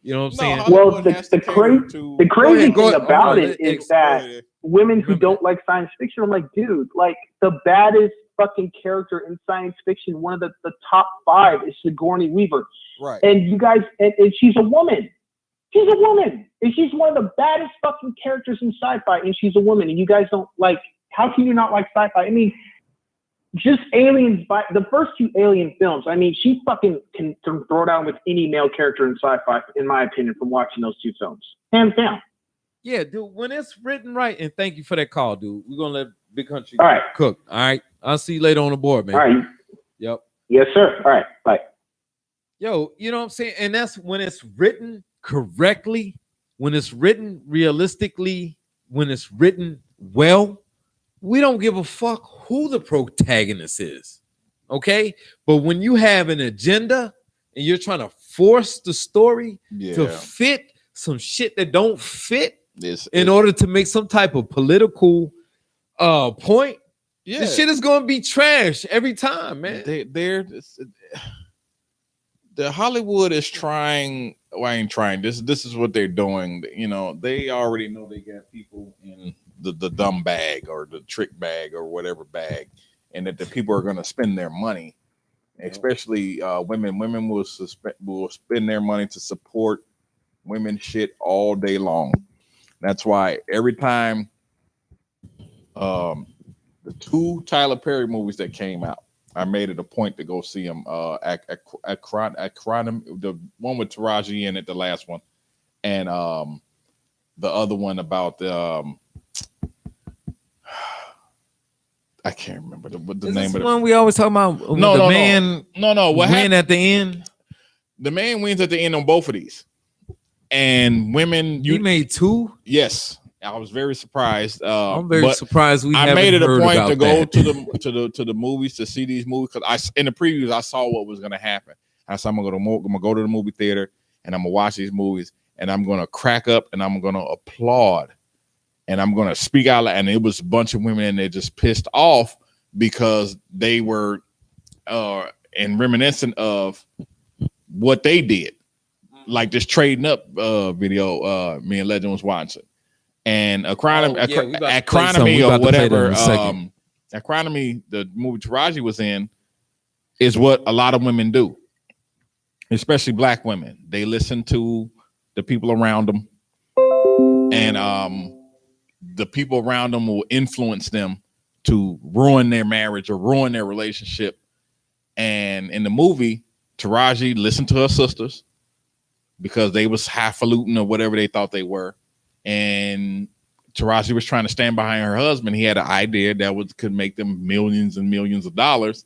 You know what I'm saying? Well, the crazy thing about it is that women who don't like science fiction, I'm like, dude, like the baddest fucking character in science fiction, one of the top 5 is Sigourney Weaver. Right. And you guys, and she's a woman. She's a woman. And she's one of the baddest fucking characters in sci-fi, and she's a woman. And you guys don't like, how can you not like sci-fi? I mean, just Aliens, by the first 2 Alien films, I mean, she fucking can throw down with any male character in sci-fi, in my opinion, from watching those 2 films. Hands down. Yeah, dude, when it's written right, and thank you for that call, dude. We're going to let Big Country cook. All right. I'll see you later on the board, man. All right. Yep. Yes, sir. All right. Bye. Yo, you know what I'm saying? And that's when it's written correctly, when it's written realistically, when it's written well. We don't give a fuck who the protagonist is, okay? But when you have an agenda and you're trying to force the story to fit some shit that don't fit in order to make some type of political point, this shit is going to be trash every time, man. The Hollywood is trying. Well, I ain't trying. This is what they're doing. You know, they already know they got people in the dumb bag or the trick bag or whatever bag, and that the people are going to spend their money, especially women. Women will spend their money to support women shit all day long. That's why every time the 2 Tyler Perry movies that came out, I made it a point to go see them. The one with Taraji in it, the last one, and the other one about the I can't remember the name of the one we always talk about. No. What happened at the end? The man wins at the end on both of these, and women. You made 2? Yes. I was very surprised. I'm very surprised. I made it a point to go to the movies to see these movies because in the previews I saw what was going to happen. I said I'm gonna go to the movie theater and I'm gonna watch these movies and I'm gonna crack up and I'm gonna applaud and I'm gonna speak out loud. And it was a bunch of women and they just pissed off because they were and reminiscent of what they did, like this trading up video. Me and Legend was watching. And Acronomy or whatever, Acronomy, the movie Taraji was in, is what a lot of women do, especially black women. They listen to the people around them, and the people around them will influence them to ruin their marriage or ruin their relationship. And in the movie, Taraji listened to her sisters because they was highfalutin or whatever they thought they were. And Taraji was trying to stand behind her husband. He had an idea that could make them millions and millions of dollars.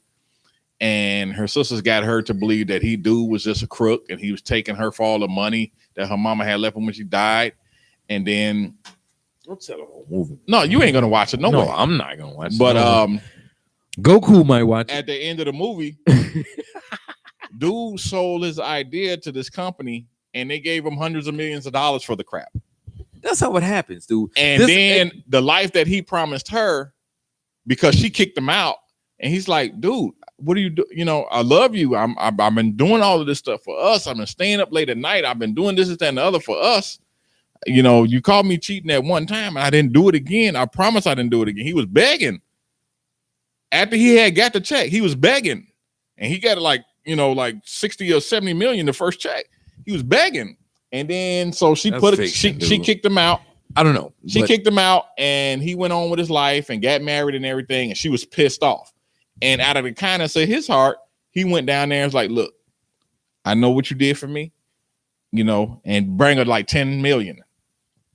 And her sisters got her to believe that dude was just a crook and he was taking her for all the money that her mama had left him when she died. And then don't tell the whole movie. No, you ain't gonna watch it. No way. I'm not gonna watch it. But Goku might watch it. At the end of the movie, dude sold his idea to this company and they gave him hundreds of millions of dollars for the crap. That's how it happens, dude. And the life that he promised her, because she kicked him out, and he's like, dude, what do you do? You know, I love you. I've been doing all of this stuff for us. I've been staying up late at night. I've been doing this, that, and the other for us. You know, you called me cheating at one time, and I didn't do it again. I promise I didn't do it again. He was begging. After he had got the check, he was begging. And he got like 60 or 70 million the first check. He was begging. And then so she she kicked him out. I don't know. She kicked him out and he went on with his life and got married and everything. And she was pissed off. And out of the kindness of his heart, he went down there and was like, look, I know what you did for me, you know, and bring her like 10 million.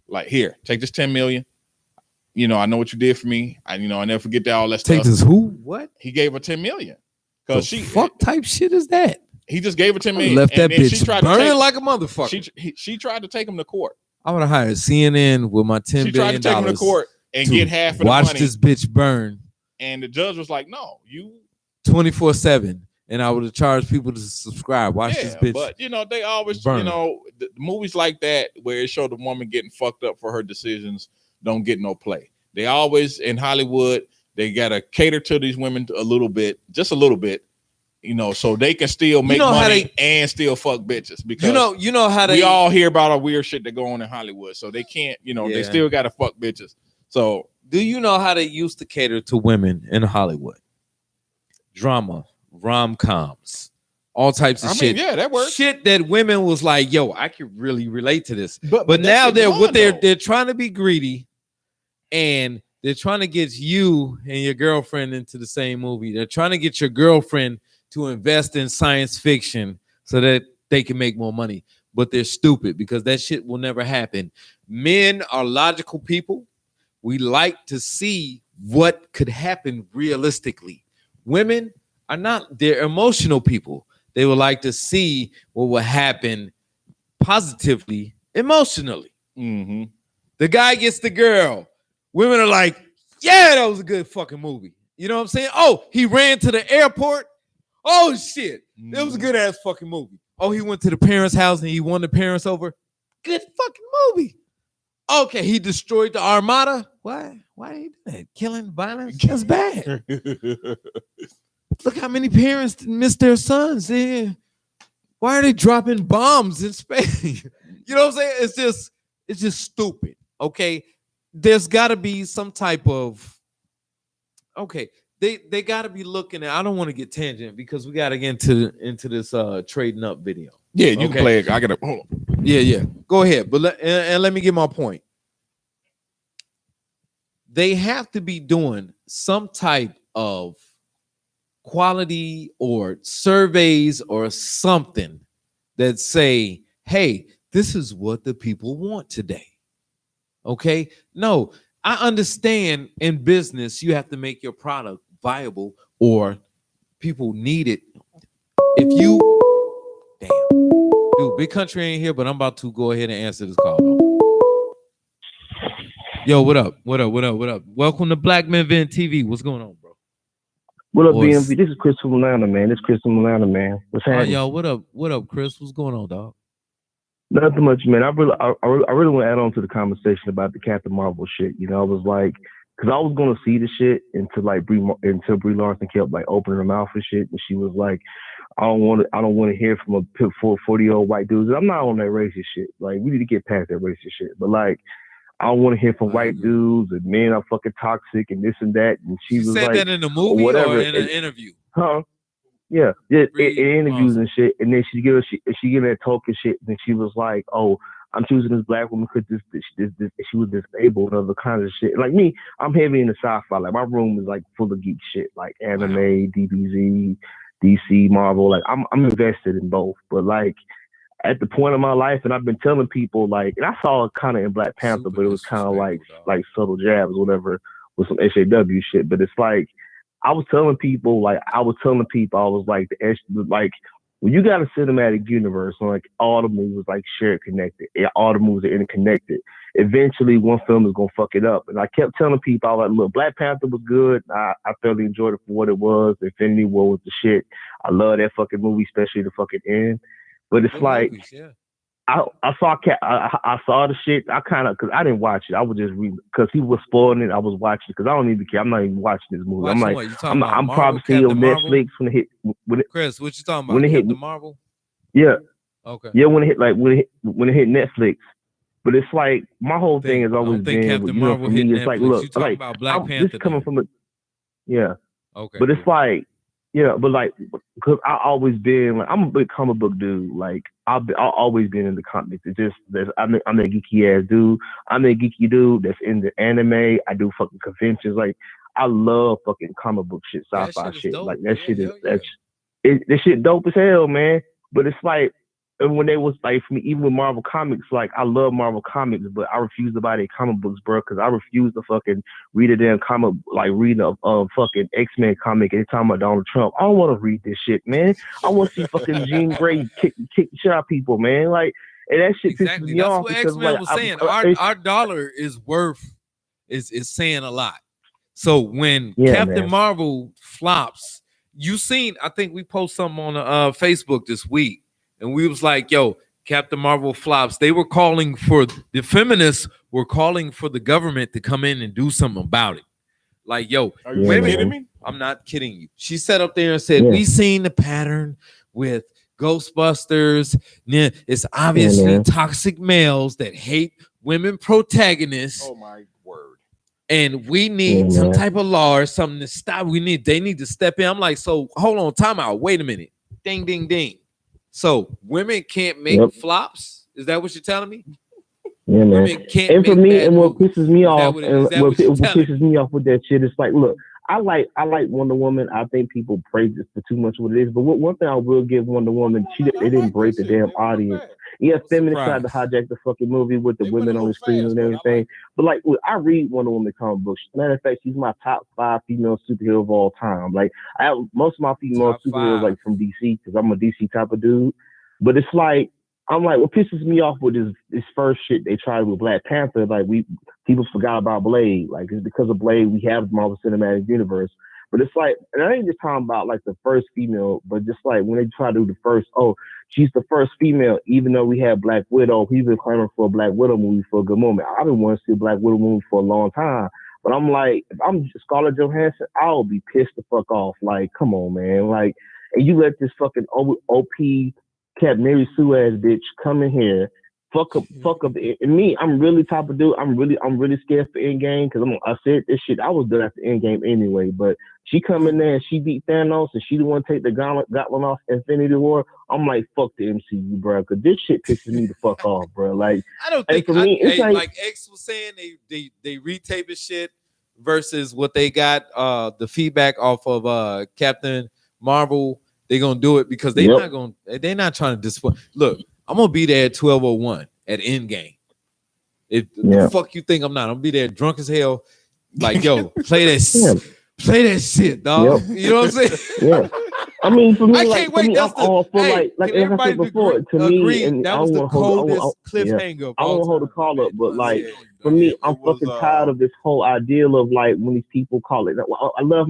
Like, here, take this 10 million. You know, I know what you did for me. I never forget that all that stuff. Take this who? What? He gave her 10 million. Because she fuck type shit is that? He just gave her 10 million. Left that bitch burning like a motherfucker. She tried to take him to court. I would have hired CNN with my $10 She tried to billion take him to court and get half of the watch money. this bitch burn. And the judge was like, "No, you 24/7." And I would have charged people to subscribe. Watch this bitch. But you know, they always, burn. you know, the movies like that where it showed the woman getting fucked up for her decisions don't get no play. They always in Hollywood, they gotta cater to these women a little bit, just a little bit, you know, so they can still make money and still fuck bitches. Because you know how we all hear about all weird shit that go on in Hollywood, so they can't, you know, they still gotta fuck bitches. So do you know how they used to cater to women in Hollywood? Drama, rom-coms, all types of shit. Yeah, that works. Shit that women was like, yo, I could really relate to this. But now they're trying to be greedy, and they're trying to get you and your girlfriend into the same movie. They're trying to get your girlfriend to invest in science fiction so that they can make more money. But they're stupid because that shit will never happen. Men are logical people. We like to see what could happen realistically. Women are not, they're emotional people. They would like to see what will happen positively, emotionally. Mm-hmm. The guy gets the girl. Women are like, yeah, that was a good fucking movie. You know what I'm saying? Oh, he ran to the airport. Oh, shit. That was a good ass fucking movie. Oh, he went to the parents' house and he won the parents over. Good fucking movie. Okay, he destroyed the Armada. Why did he do that? Killing, violence, that's bad. Look how many parents miss their sons. Yeah. Why are they dropping bombs in space? You know what I'm saying? It's just stupid. Okay. There's got to be some type of, okay, they got to be looking at, I don't want to get tangent because we got to get into this trading up video. Yeah, you can play it. I got to, hold on. Yeah. Go ahead. But let me get my point. They have to be doing some type of quality or surveys or something that say, hey, this is what the people want today. Okay. No, I understand in business, you have to make your product viable or people need it. If you, dude, Big Country ain't here, but I'm about to go ahead and answer this call. Yo, what up? Welcome to BlackMenVentTV. What's going on, bro? What up, BMV? This is Chris from Atlanta, man. What's happening? Yo, what up, Chris? What's going on, dog? Nothing much, man. I really want to add on to the conversation about the Captain Marvel shit. You know, I was like, because I was gonna see the shit until Brie Larson kept like opening her mouth and shit, and she was like, I don't want to hear from a 40-year-old white dudes. I'm not on that racist shit. Like, we need to get past that racist shit. But like, I don't want to hear from white dudes and men are fucking toxic and this and that. And she was said like, that in the movie or in an interview? Huh? Yeah, in interviews and shit. And then she gave that talk and shit. And she was like, "Oh, I'm choosing this black woman because this she was disabled and other kinds of shit." Like me, I'm heavy into sci-fi. Like my room is like full of geek shit, like anime, DBZ, DC, Marvel. Like I'm invested in both. But like at the point of my life, and I've been telling people like, and I saw it kind of in Black Panther, but it was kind of like subtle jabs, or whatever, with some SAW shit. But it's like I was telling people, I was like, like when you got a cinematic universe, like all the movies like shared connected, all the movies are interconnected. Eventually, one film is gonna fuck it up. And I kept telling people, I was like, look, Black Panther was good. I thoroughly enjoyed it for what it was. Infinity War was the shit. I love that fucking movie, especially the fucking end. But it's like, movies, yeah. I saw the shit. I kind of, because I didn't watch it. I was just reading, because he was spoiling it. I was watching it, because I don't even care. I'm not even watching this movie. I'm like, I'm probably seeing on Netflix when it hit. Chris, what you talking about? When it hit the Marvel? Yeah. Okay. Yeah, when it hit Netflix. But it's like, my whole thing has always been, Captain Marvel hit Netflix. It's like, look, you talking about Black Panther. This coming from yeah. Okay. But it's like, yeah, but like, because I always been like, I'm a big comic book dude. Like I've always been in the comics. It's just that I'm a geeky ass dude. I'm a geeky dude that's in the anime. I do fucking conventions. Like I love fucking comic book shit, sci-fi shit. Like that shit is this shit dope as hell, man. But it's like, and when they was like, for me, even with Marvel Comics, like I love Marvel Comics, but I refuse to buy their comic books, bro, because I refuse to fucking read a damn comic, like read a fucking X-Men comic and talking about Donald Trump. I don't want to read this shit, man. I want to see fucking Jean Grey kick shit out people, man. Like, And that shit Exactly. pisses me That's off what because X-Men like was saying. Our dollar is worth is saying a lot. So when Captain Marvel flops, you seen, I think we post something on Facebook this week, and we was like, yo, Captain Marvel flops. They were calling for, the feminists were calling for the government to come in and do something about it. Like, yo, are you kidding me? I'm not kidding you. She sat up there and said, we seen the pattern with Ghostbusters. It's obviously toxic males that hate women protagonists. Oh my word. And we need some type of law or something to stop. They need to step in. I'm like, so hold on, time out. Wait a minute. Ding, ding, ding. So women can't make flops? Is that what you're telling me? Yeah, man. Women can't and for make me, and what movies. pisses me off, what and what pisses me off with that shit is like, look, I like Wonder Woman. I think people praise it for too much what it is. But one thing I will give Wonder Woman, they didn't break the damn audience. Yeah, feminists tried to hijack the fucking movie with the women on the screen and everything. But like, look, I read Wonder Woman comic books. Matter of fact, she's my top 5 female superhero of all time. Like, I have most of my female superheroes like from DC because I'm a DC type of dude. But it's like, I'm like, what pisses me off with this first shit they tried with Black Panther, like people forgot about Blade. Like, it's because of Blade we have the Marvel Cinematic Universe. But it's like, and I ain't just talking about like the first female, but just like when they try to do the first, she's the first female, even though we had Black Widow. People been clamoring for a Black Widow movie for a good moment. I've been wanting to see a Black Widow movie for a long time. But I'm like, if I'm Scarlett Johansson, I'll be pissed the fuck off. Like, come on, man. Like, and you let this fucking OP Cap Mary Sue ass bitch come in here, fuck up. And me, I'm really type of dude. I'm really scared for Endgame because I said this shit. I was done after Endgame anyway. But she come in there and she beat Thanos and she the one take the gauntlet off Infinity War. I'm like, fuck the MCU, bro, because this shit pisses me the fuck off, bro. Like, I don't think for me, it's like X was saying, they retape the shit versus what they got the feedback off of Captain Marvel. They're gonna do it because they're not trying to disappoint. Look, I'm gonna be there at 12:01 at Endgame. The fuck you think I'm not? I'm gonna be there drunk as hell. Like, yo, play that shit, dog. You know what I'm saying? Yeah. I mean, for me, I can't wait. I'm all for like I said before. To me, and that was the coldest cliffhanger. I don't hold the call up, but like for me, I'm fucking tired of this whole ideal of like when these people call it. I laugh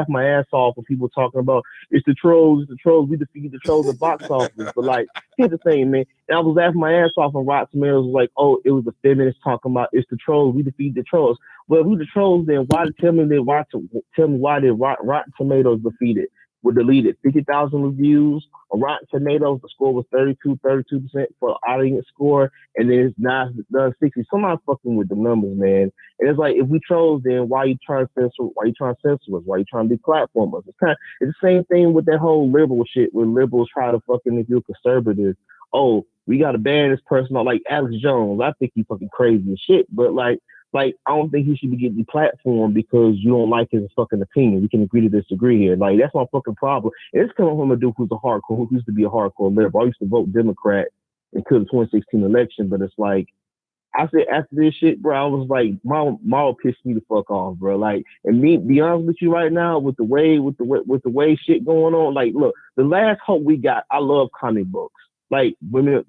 my ass off when people talking about it's the trolls. We defeated the trolls at box office. But like, here's the thing, man. And I was laughing my ass off, and Rotten Tomatoes was like, oh, it was the feminists talking about it's the trolls. We defeated the trolls. Well, who the trolls then? Tell me why did Rotten Tomatoes defeated? Were deleted 50,000 reviews. On Rotten Tomatoes, the score was 32% for audience score, and then it's not 60. Somebody fucking with the numbers, man. And it's like, if we trolls, then why you trying to censor? Why you trying to censor us? Why you trying to deplatform us? It's the same thing with that whole liberal shit. Where liberals try to fucking, if you're conservative, oh, we got to ban this person. Like Alex Jones, I think he's fucking crazy as shit. But like I don't think he should be getting deplatformed because you don't like his fucking opinion. We can agree to disagree here. Like, that's my fucking problem. And it's coming from a dude who used to be a hardcore liberal. I used to vote Democrat until the 2016 election, but it's like, I said after this shit, bro, I was like, Mom pissed me the fuck off, bro. Like, and me, be honest with you right now, with the way shit going on, like, look, the last hope we got, I love comic books. Like, women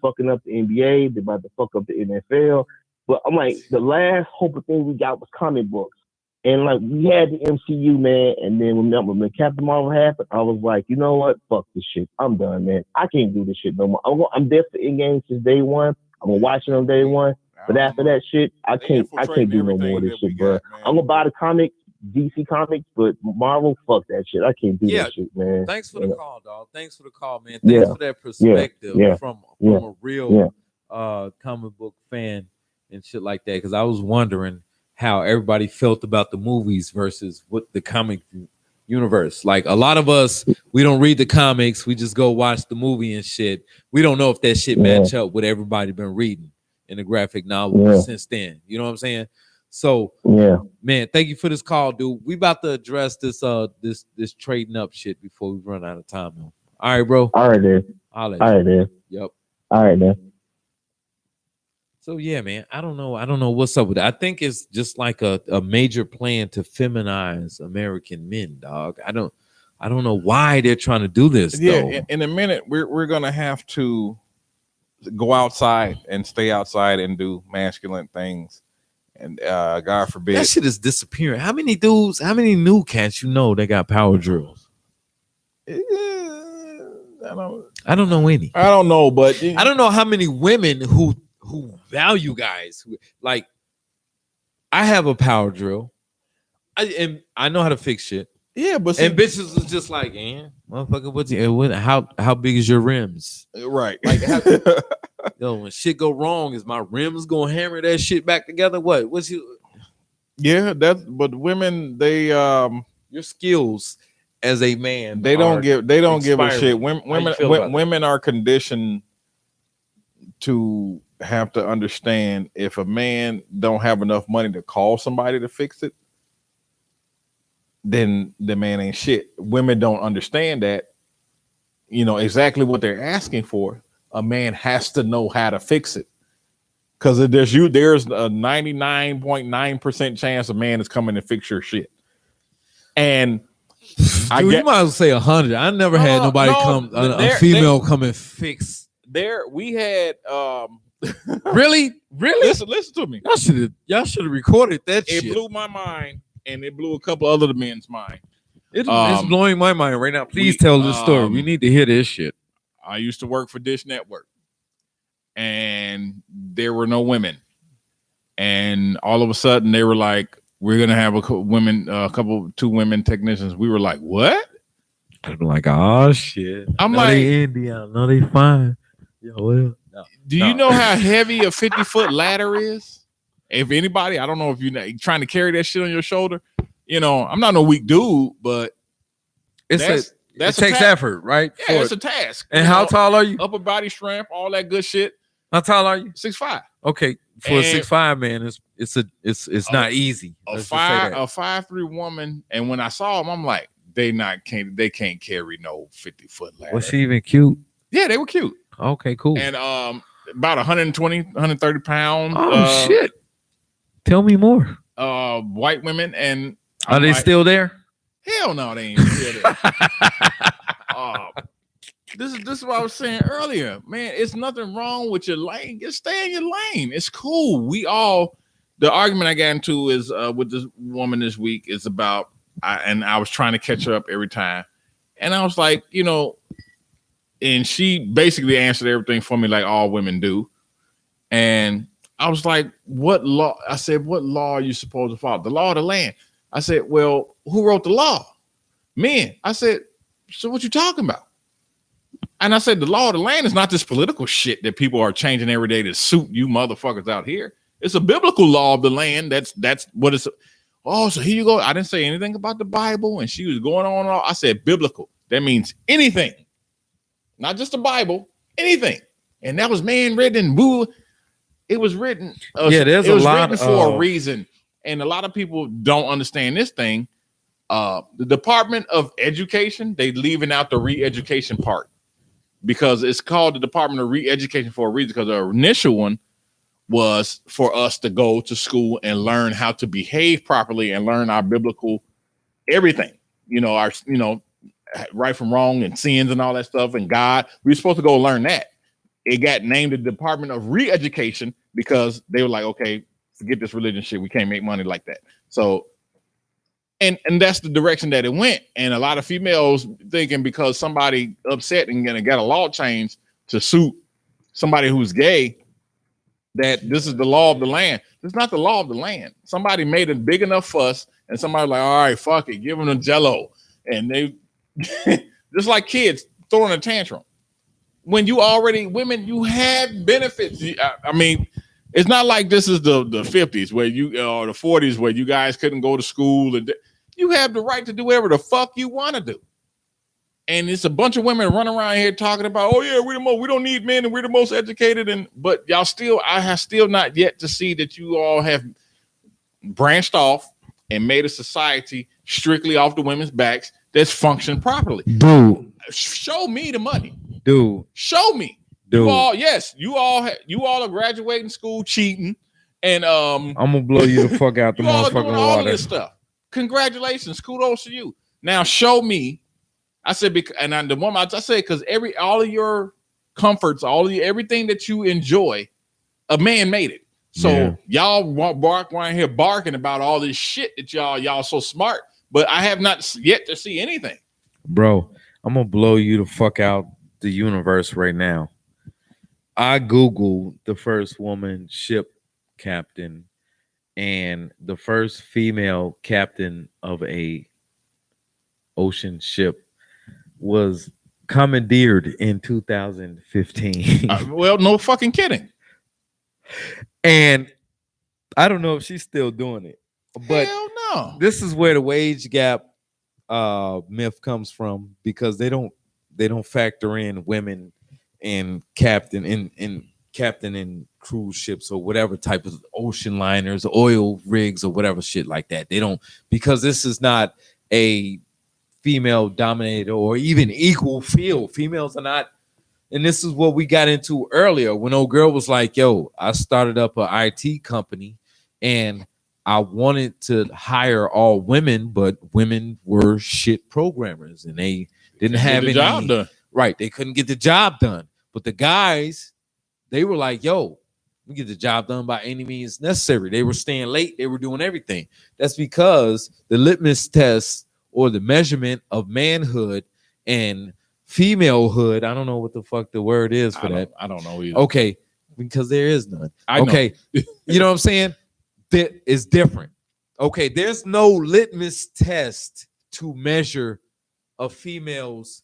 fucking up the NBA, they're about to fuck up the NFL. But I'm like, the last hope of thing we got was comic books. And like, we had the MCU, man. And then when Captain Marvel happened, I was like, you know what? Fuck this shit. I'm done, man. I can't do this shit no more. I'm there for Endgame since day one. I'm gonna watch it on day one. But after that shit, I can't do no more of this shit, bro. I'm gonna buy the comics, DC Comics, but Marvel, fuck that shit. I can't do that shit, man. Thanks for the call, dog. Thanks for the call, man. Thanks for that perspective from a real comic book fan and shit like that. Because I was wondering how everybody felt about the movies versus what the comic universe. Like, a lot of us, we don't read the comics. We just go watch the movie and shit. We don't know if that shit match up with everybody been reading in the graphic novel since then. You know what I'm saying? So, man, thank you for this call, dude. We about to address this this trading up shit before we run out of time, man. All right, bro. All right, dude. All right, dude. Yep. All right, man. So yeah, man, I don't know what's up with it. I think it's just like a major plan to feminize American men, dog. I don't know why they're trying to do this. Yeah, though. in a minute we're gonna have to go outside and stay outside and do masculine things. And God forbid. That shit is disappearing. How many dudes, how many new cats you know that got power drills? I don't know any. I don't know, but I don't know how many women who value guys. Like, I have a power drill. I know how to fix shit. Yeah, but and bitches is just like, motherfucker, how big is your rims? Right. Like, when shit go wrong, is my rims gonna hammer that shit back together? What's you? Yeah, but women, they your skills as a man, they don't give a shit. Women are conditioned to have to understand if a man don't have enough money to call somebody to fix it, then the man ain't shit. Women don't understand that, exactly what they're asking for. A man has to know how to fix it, because there's a 99.9% chance a man is coming to fix your shit. And you might as well say 100. I never had nobody a female come and fix. We had really. Listen to me. Y'all should have recorded that. It shit. blew my mind, and it blew a couple other men's mind. It's blowing my mind right now. Please tell this story. We need to hear this shit. I used to work for Dish Network, and there were no women. And all of a sudden, they were like, "We're gonna have two women technicians." We were like, "What?" I'd be like, "Oh shit!" I'm like, "They Indian, no, they fine." Yo, well, do you know how heavy a 50-foot ladder is? If anybody, I don't know if you're trying to carry that shit on your shoulder. I'm not no weak dude, but it takes effort, right? Yeah, it's a task. And how tall are you? Upper body strength, all that good shit. How tall are you? 6'5". Okay, for a 6'5" man, it's not easy. A 5'3" woman, and when I saw them, I'm like, they can't carry no 50-foot ladder. Was she even cute? Yeah, they were cute. Okay, cool. And about 120, 130 pounds. Oh shit! Tell me more. White women, and are they still there? Hell no, they ain't still there. This is what I was saying earlier, man. It's nothing wrong with your lane. Just stay in your lane. It's cool. The argument I got into is with this woman this week is about, and I was trying to catch her up every time, and I was like, and she basically answered everything for me like all women do, and I was like, what law? I said, what law are you supposed to follow? The law of the land. I said, well, who wrote the law? Men. I said, so what you talking about? And I said, the law of the land is not this political shit that people are changing every day to suit you motherfuckers out here. It's a biblical law of the land. That's what it's. Oh, so here you go. I didn't say anything about the Bible, and she was going on and on. I said biblical. That means anything, not just the Bible, anything. And that was man written. Boo. It was written. There's a lot for a reason, and a lot of people don't understand this thing. The Department of Education, they leaving out the re-education part, because it's called the Department of Re-Education for a reason, because the initial one was for us to go to school and learn how to behave properly and learn our biblical everything, our right from wrong and sins and all that stuff, and God. We were supposed to go learn that. It got named the Department of Re-Education because they were like, okay, forget this religion shit. We can't make money like that. So, and that's the direction that it went. And a lot of females thinking because somebody upset and got a law change to suit somebody who's gay, that this is the law of the land. It's not the law of the land. Somebody made a big enough fuss, and somebody was like, all right, fuck it, give them the Jello. And they just like kids throwing a tantrum. When you you have benefits. I mean, it's not like this is the 50s where or the 40s where you guys couldn't go to school, and you have the right to do whatever the fuck you want to do. And it's a bunch of women running around here talking about, oh yeah, we don't need men and we're the most educated. But I have still not yet to see that you all have branched off and made a society strictly off the women's backs that's functioned properly. Dude, show me the money. Dude, show me. Dude, you all are graduating school cheating, and I'm gonna blow you the fuck out the motherfucking water. All of this stuff. Congratulations, kudos to you. Now show me. I said, the woman I said, because all of your comforts, everything that you enjoy, a man made it. So y'all bark around here barking about all this shit that y'all so smart, but I have not yet to see anything. Bro, I'm gonna blow you the fuck out the universe right now. I Googled the first woman ship captain and the first female captain of a ocean ship was commandeered in 2015. Well, no fucking kidding. And I don't know if she's still doing it, but hell no. This is where the wage gap myth comes from, because they don't factor in women and captain in cruise ships or whatever type of ocean liners, oil rigs or whatever shit like that. They don't, because this is not a female dominated or even equal field. Females are not. And this is what we got into earlier when old girl was like, yo, I started up an IT company and I wanted to hire all women, but women were shit programmers and they didn't have any job done. Right. They couldn't get the job done. But the guys, they were like, yo, we get the job done by any means necessary. They were staying late. They were doing everything. That's because the litmus test or the measurement of manhood and femalehood, I don't know what the fuck the word is for that. I don't know either. Okay, because there is none. Okay, you know what I'm saying? That is different. Okay, there's no litmus test to measure a female's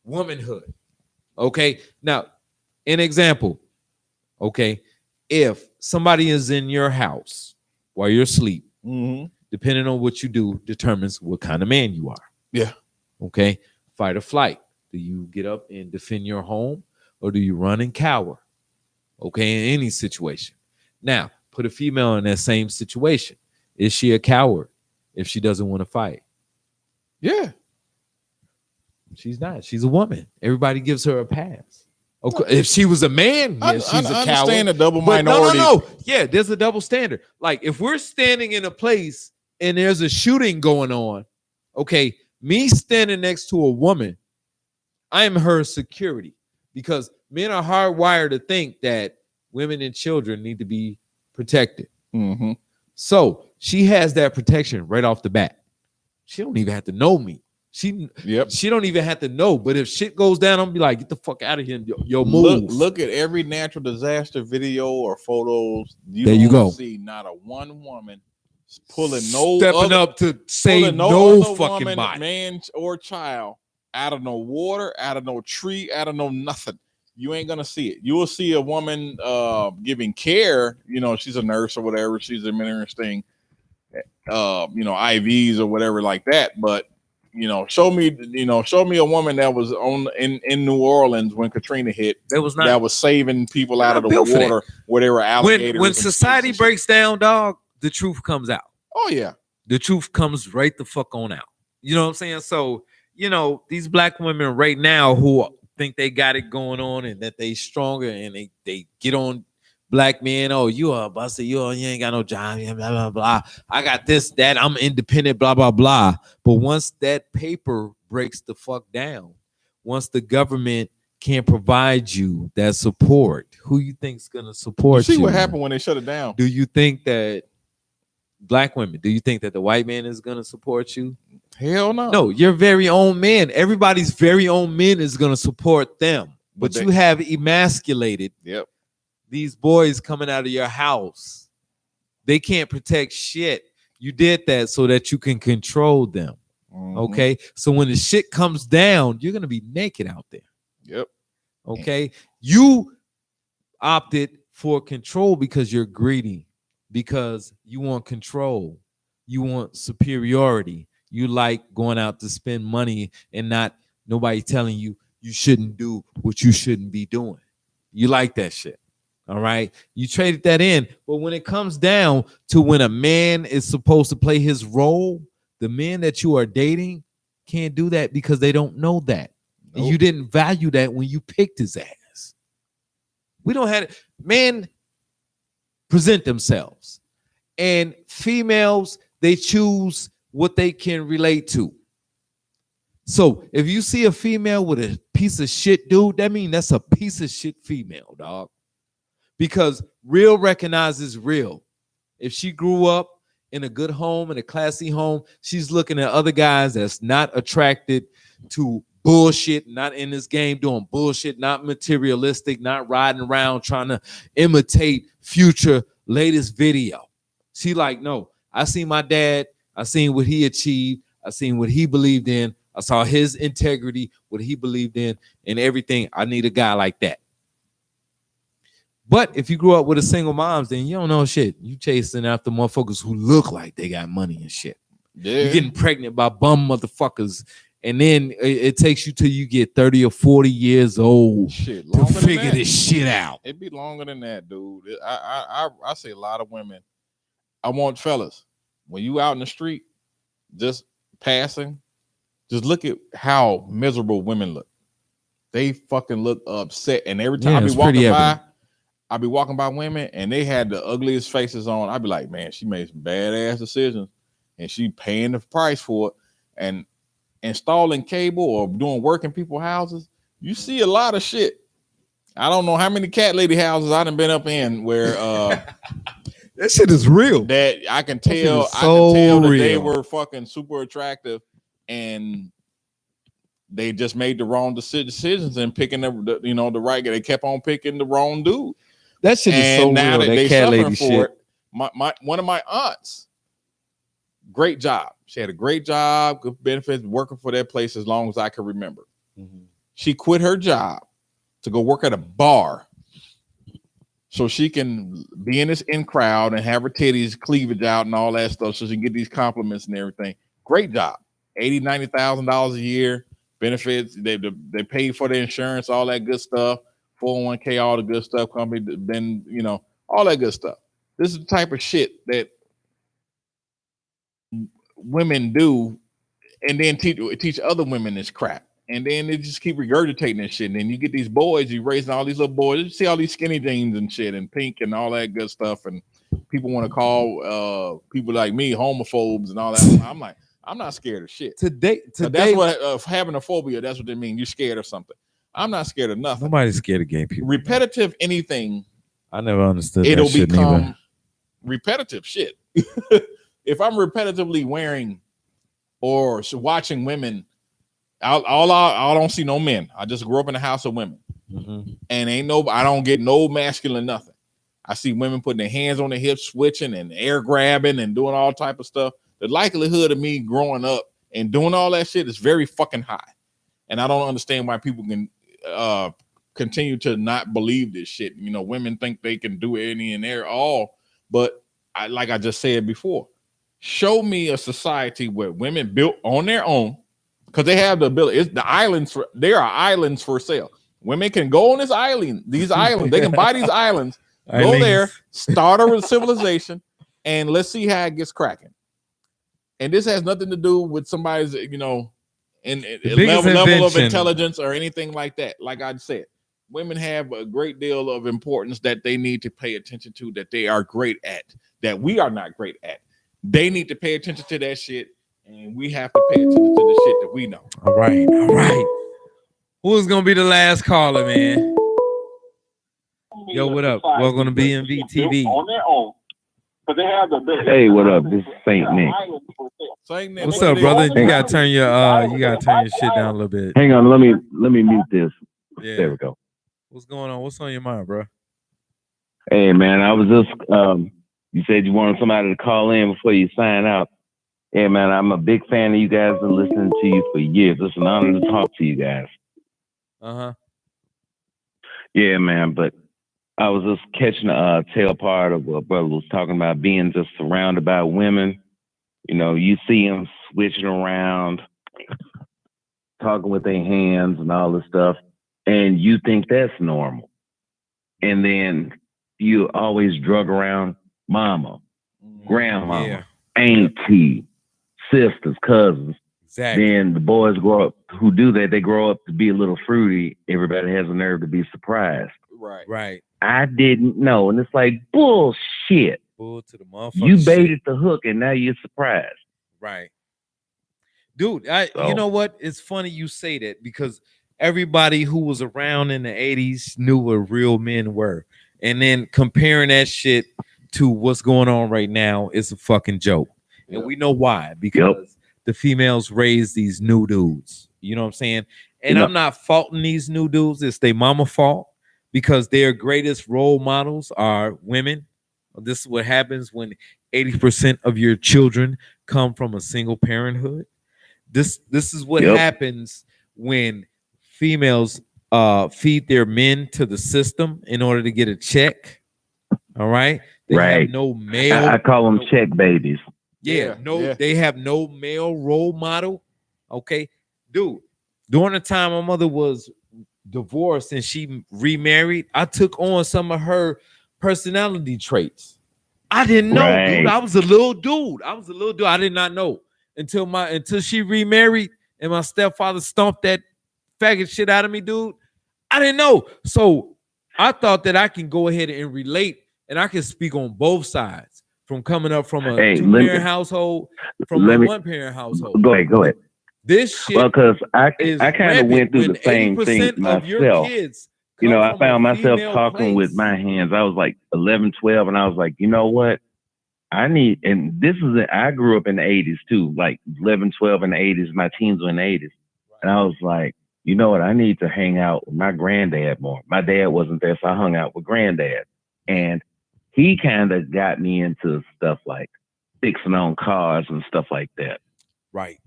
womanhood. Okay, now, an example. Okay, if somebody is in your house while you're asleep, depending on what you do, determines what kind of man you are. Yeah. Okay. Fight or flight. Do you get up and defend your home, or do you run and cower? Okay, in any situation. Now, put a female in that same situation. Is she a coward if she doesn't want to fight? Yeah. She's not. She's a woman. Everybody gives her a pass. Okay. If she was a man, yes, she's a coward. I understand the double minority. No. Yeah, there's a double standard. Like if we're standing in a place and there's a shooting going on, okay, me standing next to a woman, I am her security, because men are hardwired to think that women and children need to be protected. So she has that protection right off the bat. She don't even have to know me. She don't even have to know. But if shit goes down, I'm gonna be like, get the fuck out of here. Yo, move. Look at every natural disaster video or photos. There you go. See not a one woman stepping up to save no fucking woman, body, man or child, out of no water, out of no tree, out of no nothing. You ain't gonna see it. You will see a woman giving care. You know, she's a nurse or whatever. She's administering, IVs or whatever like that. But show me a woman that was in New Orleans when Katrina hit. That was saving people out of the water where they were alligators. When society breaks down, dog, the truth comes out. Oh yeah, the truth comes right the fuck on out. You know what I'm saying? So these black women right now who think they got it going on and that they stronger and they get on black men. Oh, you are a buster. You ain't got no job. Blah blah blah. I got this, that. I'm independent. Blah blah blah. But once that paper breaks the fuck down, once the government can't provide you that support, who you think's gonna support you? See what happened when they shut it down. Do you think that black women? Do you think that the white man is gonna support you? Hell no. No, your very own men. Everybody's very own men is gonna support them. But you have emasculated. Yep. These boys coming out of your house, they can't protect shit. You did that so that you can control them. Okay. So when the shit comes down, you're gonna be naked out there. Yep. Okay. You opted for control because you're greedy, because you want control, you want superiority. You like going out to spend money and not nobody telling you shouldn't do what you shouldn't be doing. You like that shit. All right. You traded that in. But when it comes down to when a man is supposed to play his role, the men that you are dating can't do that because they don't know that. Nope. And you didn't value that when you picked his ass. We don't have it. Men present themselves, and females, they choose what they can relate to. So if you see a female with a piece of shit dude, that means that's a piece of shit female, dog. Because real recognizes real. If she grew up in a good home, in a classy home, she's looking at other guys that's not attracted to bullshit, not in this game doing bullshit, not materialistic, not riding around trying to imitate Future latest video. She like, no, I seen my dad, I seen what he achieved, I seen what he believed in, I saw his integrity, what he believed in, and everything. I need a guy like that. But if you grew up with a single mom, then you don't know shit. You chasing after motherfuckers who look like they got money and shit. Yeah. You're getting pregnant by bum motherfuckers, and then it takes you till you get 30 or 40 years old shit, to figure this shit out. It'd be longer than that, dude. I see a lot of women. I want fellas, when you out in the street, just passing, just look at how miserable women look. They fucking look upset, and every time I be walking by women, and they had the ugliest faces on. I'd be like, man, she made some badass decisions, and she paying the price for it. And installing cable or doing work in people's houses, you see a lot of shit. I don't know how many cat lady houses I done been up in where that shit is real. That I can tell, that they were fucking super attractive, and they just made the wrong decisions and picking the right guy. They kept on picking the wrong dude. That shit is so now real. That cat lady for shit. It. One of my aunts, great job. She had a great job, good benefits, working for that place as long as I can remember. Mm-hmm. She quit her job to go work at a bar so she can be in this in crowd and have her titties cleavage out and all that stuff so she can get these compliments and everything. Great job. $80,000, $90,000 a year, benefits. They paid for the insurance, all that good stuff. 401k, all the good stuff, company, then, all that good stuff. This is the type of shit that women do, and then teach other women this crap. And then they just keep regurgitating this shit. And then you get these boys, you raising all these little boys, you see all these skinny jeans and shit and pink and all that good stuff. And people want to call people like me homophobes and all that. I'm like, I'm not scared of shit. Today that's what having a phobia, that's what they mean. You're scared of something. I'm not scared of nothing. Nobody's scared of gay people. Repetitive anything. I never understood it'll that shit become neither. Repetitive shit. If I'm repetitively wearing or watching women, I don't see no men. I just grew up in a house of women, and I don't get no masculine nothing. I see women putting their hands on their hips, switching and air grabbing and doing all type of stuff. The likelihood of me growing up and doing all that shit is very fucking high, and I don't understand why people can continue to not believe this shit. Women think they can do any and there all, but like I just said before, show me a society where women built on their own, because they have the ability. There are islands for sale. Women can go on these islands. They can buy these islands, go there, start a civilization, and let's see how it gets cracking. And this has nothing to do with somebody's, level of intelligence or anything like that. Like I said, women have a great deal of importance that they need to pay attention to, that they are great at, that we are not great at. They need to pay attention to that shit, and we have to pay attention to the shit that we know. All right. Who's gonna be the last caller, man? Yo, what up? Welcome to BMVTV. On their own, but they have the ability. Hey, what up? This is Saint Nick. What's up, brother? You gotta turn your shit down a little bit. Hang on, let me mute this. Yeah. There we go. What's going on? What's on your mind, bro? Hey, man, I was just you said you wanted somebody to call in before you sign out. Yeah, man, I'm a big fan of you guys and listening to you for years. It's an honor to talk to you guys. Yeah, man, but I was just catching the tail part of what brother was talking about, being just surrounded by women. You see them switching around, talking with their hands and all this stuff, and you think that's normal. And then you always drug around mama, grandma, auntie, sisters, cousins. Exactly. Then the boys grow up who do that. They grow up to be a little fruity. Everybody has a nerve to be surprised. Right. I didn't know. And it's like, bullshit. Bull to the motherfucker. You baited the hook and now you're surprised. Right. Dude, you know what? It's funny you say that, because everybody who was around in the 80s knew what real men were. And then comparing that shit to what's going on right now is a fucking joke. And Yep. we know why, because the females raise these new dudes. You know what I'm saying? And I'm not faulting these new dudes. It's their mama fault, because their greatest role models are women. This is what happens when 80% of your children come from a single parenthood. This is what happens when females feed their men to the system in order to get a check. All right. They have no male. I call them check babies. They have no male role model. Okay. Dude, during the time my mother was divorced and she remarried, I took on some of her personality traits. I didn't know, dude. I was a little dude. I did not know until she remarried and my stepfather stomped that faggot shit out of me, dude. I didn't know. So I thought that I can go ahead and relate, and I can speak on both sides, from coming up from a two-parent household, from a one-parent household. Go ahead. This shit, because I kind of went through the same thing myself. You know, I found myself talking with my hands. I was like 11, 12, and I was like, you know what? And I grew up in the 80s too, like 11, 12 in the 80s. My teens were in the 80s. And I was like, you know what? I need to hang out with my granddad more. My dad wasn't there, so I hung out with granddad. And he kind of got me into stuff like fixing on cars and stuff like that. Right.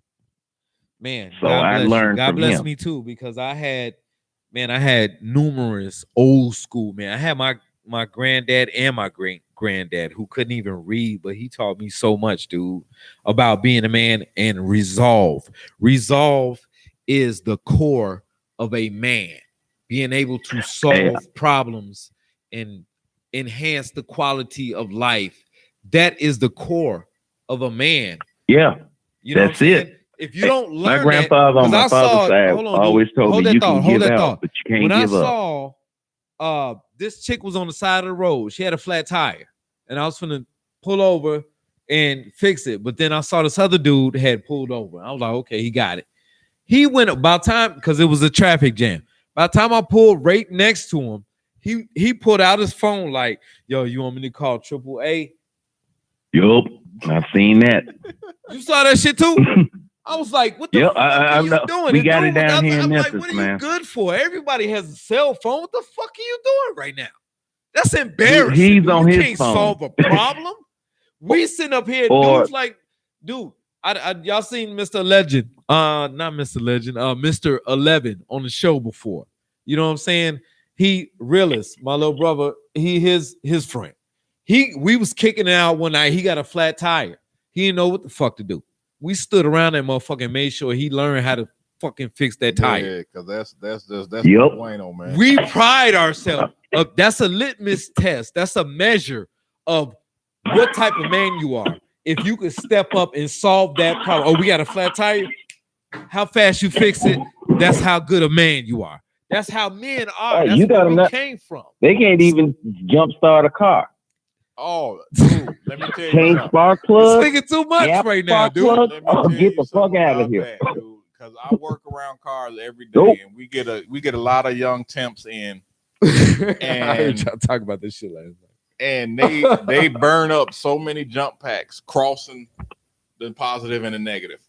Man, so I learned God from bless him. me too, because I had numerous old school, man. I had my granddad and my great granddad who couldn't even read, but he taught me so much, dude, about being a man and resolve. Resolve is the core of a man, being able to solve problems and enhance the quality of life. That is the core of a man. Yeah, you know that's it. If you don't learn my grandfather on my father's side always told me you can give out, but you can't give up. I saw this chick was on the side of the road. She had a flat tire, and I was finna pull over and fix it. But then I saw this other dude had pulled over. I was like, okay, he got it. He went about time because it was a traffic jam. By the time I pulled right next to him, he pulled out his phone like, yo, you want me to call AAA? Yup, I've seen that. You saw that shit too? I was like, what the fuck are you doing? We got it down here in Memphis, like, what are man. you good for? Everybody has a cell phone. What the fuck are you doing right now? That's embarrassing. He's on his phone. You can't solve a problem. We sitting up here, dudes like, dude, y'all seen Mr. Legend? Not Mr. Legend, Mr. 11 on the show before. You know what I'm saying? He realist, my little brother, his friend. We was kicking it out one night. He got a flat tire. He didn't know what the fuck to do. We stood around that motherfucker and made sure he learned how to fucking fix that tire. Yeah, because that's bueno, man. We pride ourselves. That's a litmus test. That's a measure of what type of man you are. If you could step up and solve that problem. Oh, we got a flat tire. How fast you fix it? That's how good a man you are. That's how men are. That's where we came from. They can't even jump start a car. Oh, dude, let me tell you. Change spark plugs. You're thinking too much right now, dude. Get the fuck out of here, dude. Because I work around cars every day, and we get a lot of young temps in. And I heard y'all talk about this shit last night. And they burn up so many jump packs, crossing the positive and the negative,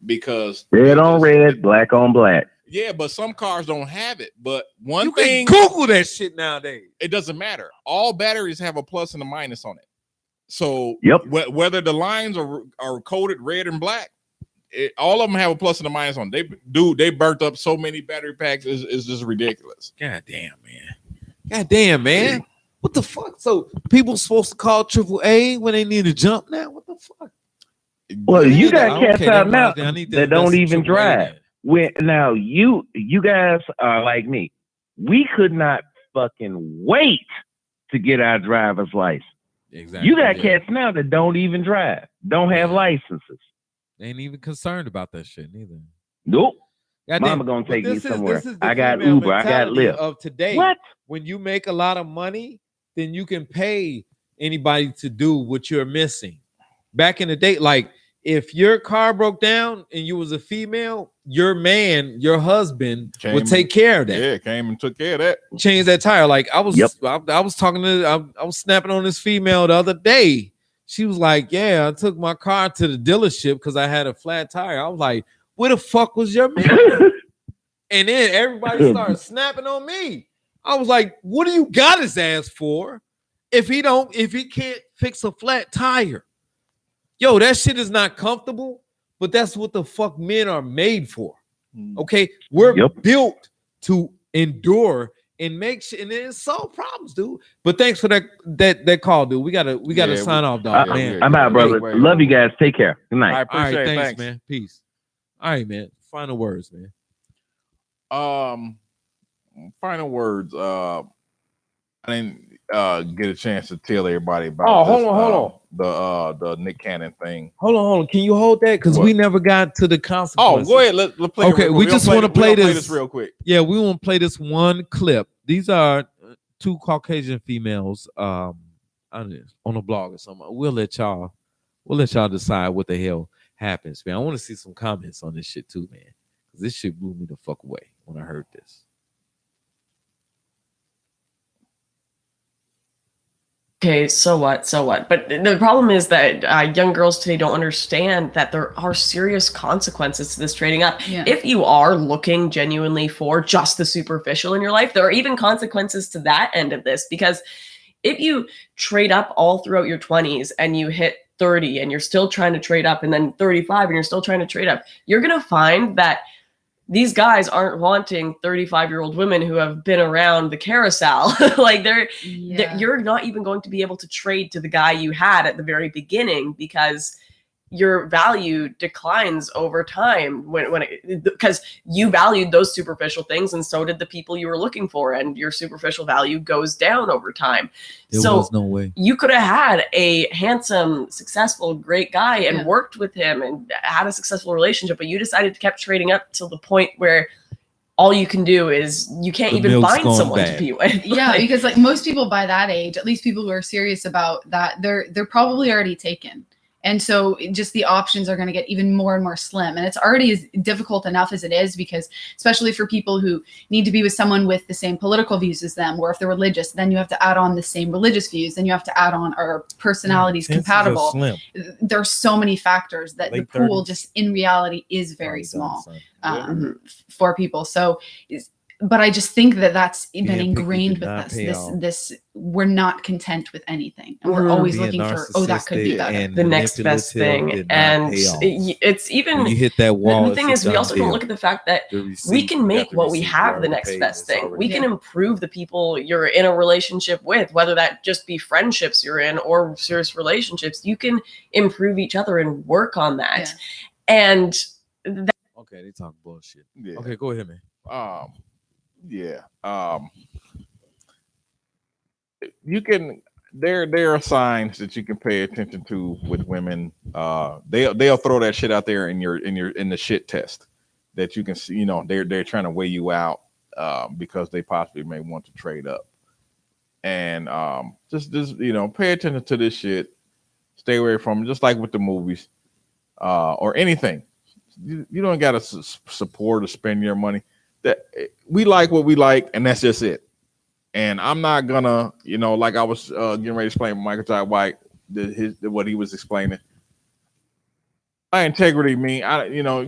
because red on red, black on black. Yeah, but some cars don't have it. But you can Google that shit nowadays. It doesn't matter. All batteries have a plus and a minus on it. So whether the lines are coded red and black, all of them have a plus and a minus on it. They burnt up so many battery packs is just ridiculous. God damn, man. What the fuck? So people supposed to call AAA when they need a jump now? What the fuck? Well, you got cats out now that don't even drive. Now you guys are like me. We could not fucking wait to get our driver's license. Exactly. You got cats now that don't even drive, don't have licenses. They ain't even concerned about that shit neither. Nope. Mama gonna take me somewhere. I got Uber. I got Lyft. Of today, what? When you make a lot of money, then you can pay anybody to do what you're missing. Back in the day, like if your car broke down and you was a female, your man, your husband would take care of that. Yeah, came and took care of that. Change that tire. Like I was talking to, I was snapping on this female the other day. She was like, "Yeah, I took my car to the dealership because I had a flat tire." I was like, "Where the fuck was your man?" And then everybody started snapping on me. I was like, "What do you got his ass for? If he can't fix a flat tire?" Yo, that shit is not comfortable, but that's what the fuck men are made for. Okay, we're built to endure and make shit and then solve problems, dude. But thanks for that call, dude. We gotta sign off, dog. Man, I'm out, brother. Love you guys. Take care. Good night. I appreciate it. Thanks, man. Peace. All right, man. Final words, man. Final words. I didn't get a chance to tell everybody about. Hold on. The Nick Cannon thing. Hold on. Can you hold that? Because we never got to the consequences. Oh, go ahead. Let's play. Okay, we just want to play this real quick. Yeah, we want to play this one clip. These are two Caucasian females on a blog or something. We'll let y'all decide what the hell happens, man. I want to see some comments on this shit too, man. Because this shit blew me the fuck away when I heard this. Okay, so what? But the problem is that young girls today don't understand that there are serious consequences to this trading up. Yeah. If you are looking genuinely for just the superficial in your life, there are even consequences to that end of this. Because if you trade up all throughout your 20s and you hit 30 and you're still trying to trade up, and then 35 and you're still trying to trade up, you're going to find that these guys aren't wanting 35-year-old women who have been around the carousel. Like you're not even going to be able to trade to the guy you had at the very beginning because your value declines over time because you valued those superficial things, and so did the people you were looking for, and your superficial value goes down over time. There was no way. You could have had a handsome, successful, great guy and worked with him and had a successful relationship, but you decided to keep trading up till the point where all you can do is you can't even find someone to be with. Yeah, because like most people by that age, at least people who are serious about that, they're probably already taken. And so just the options are going to get even more and more slim. And it's already as difficult enough as it is, because especially for people who need to be with someone with the same political views as them, or if they're religious, then you have to add on the same religious views. Then you have to add on our personalities compatible. There's so many factors that the pool just in reality is very small for people. So but I just think that that's been ingrained with us. This we're not content with anything, and we're always looking for, that could be better, the next best thing. And it's even when you hit that wall. The thing is, we also don't look at the fact that we can make what we have the next best thing. We can improve the people you're in a relationship with, whether that just be friendships you're in or serious relationships. You can improve each other and work on that. And okay, they talk bullshit. Yeah. Okay, go ahead, man. You can there are signs that you can pay attention to with women. They'll throw that shit out there in the shit test that you can see. They're trying to weigh you out because they possibly may want to trade up. And just pay attention to this shit. Stay away from it, just like with the movies or anything. You don't got to support or spend your money. That we like what we like, and that's just it. And I'm not gonna, like I was getting ready to explain Michael Jai White, what he was explaining. My integrity mean,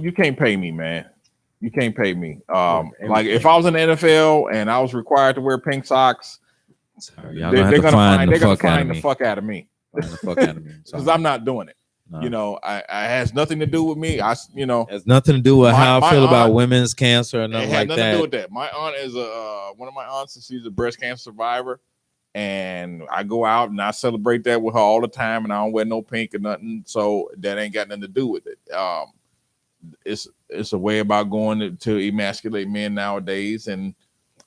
you can't pay me, man. You can't pay me. Like if I was in the NFL and I was required to wear pink socks, they're gonna find the fuck out of me. Because I'm not doing it. No. I has nothing to do with me. Has nothing to do with how I feel about women's cancer or nothing like that. It has nothing to do with that. My aunt is one of my aunts, and she's a breast cancer survivor. And I go out and I celebrate that with her all the time, and I don't wear no pink or nothing. So that ain't got nothing to do with it. It's a way about going to emasculate men nowadays, and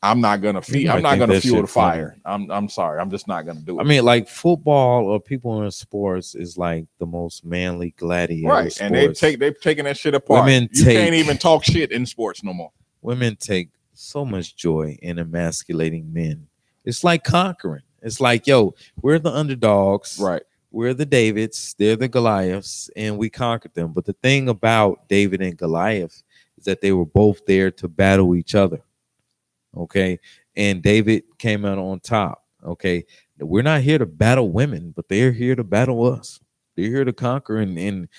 I'm not gonna fuel the fire. I'm sorry. I'm just not gonna do it. I mean, like football or people in sports is like the most manly gladiator. Right. Sports. And they've taken that shit apart. You can't even talk shit in sports no more. Women take so much joy in emasculating men. It's like conquering. It's like, we're the underdogs. Right. we're the Davids, they're the Goliaths, and we conquered them. But the thing about David and Goliath is that they were both there to battle each other. Okay. And David came out on top. Okay. We're not here to battle women, but they're here to battle us. They're here to conquer and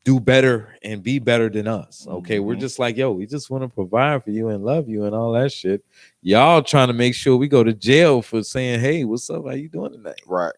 do better and be better than us. Okay. We're just like, yo, we just want to provide for you and love you and all that shit. Y'all trying to make sure we go to jail for saying, hey, what's up? How you doing tonight? Right.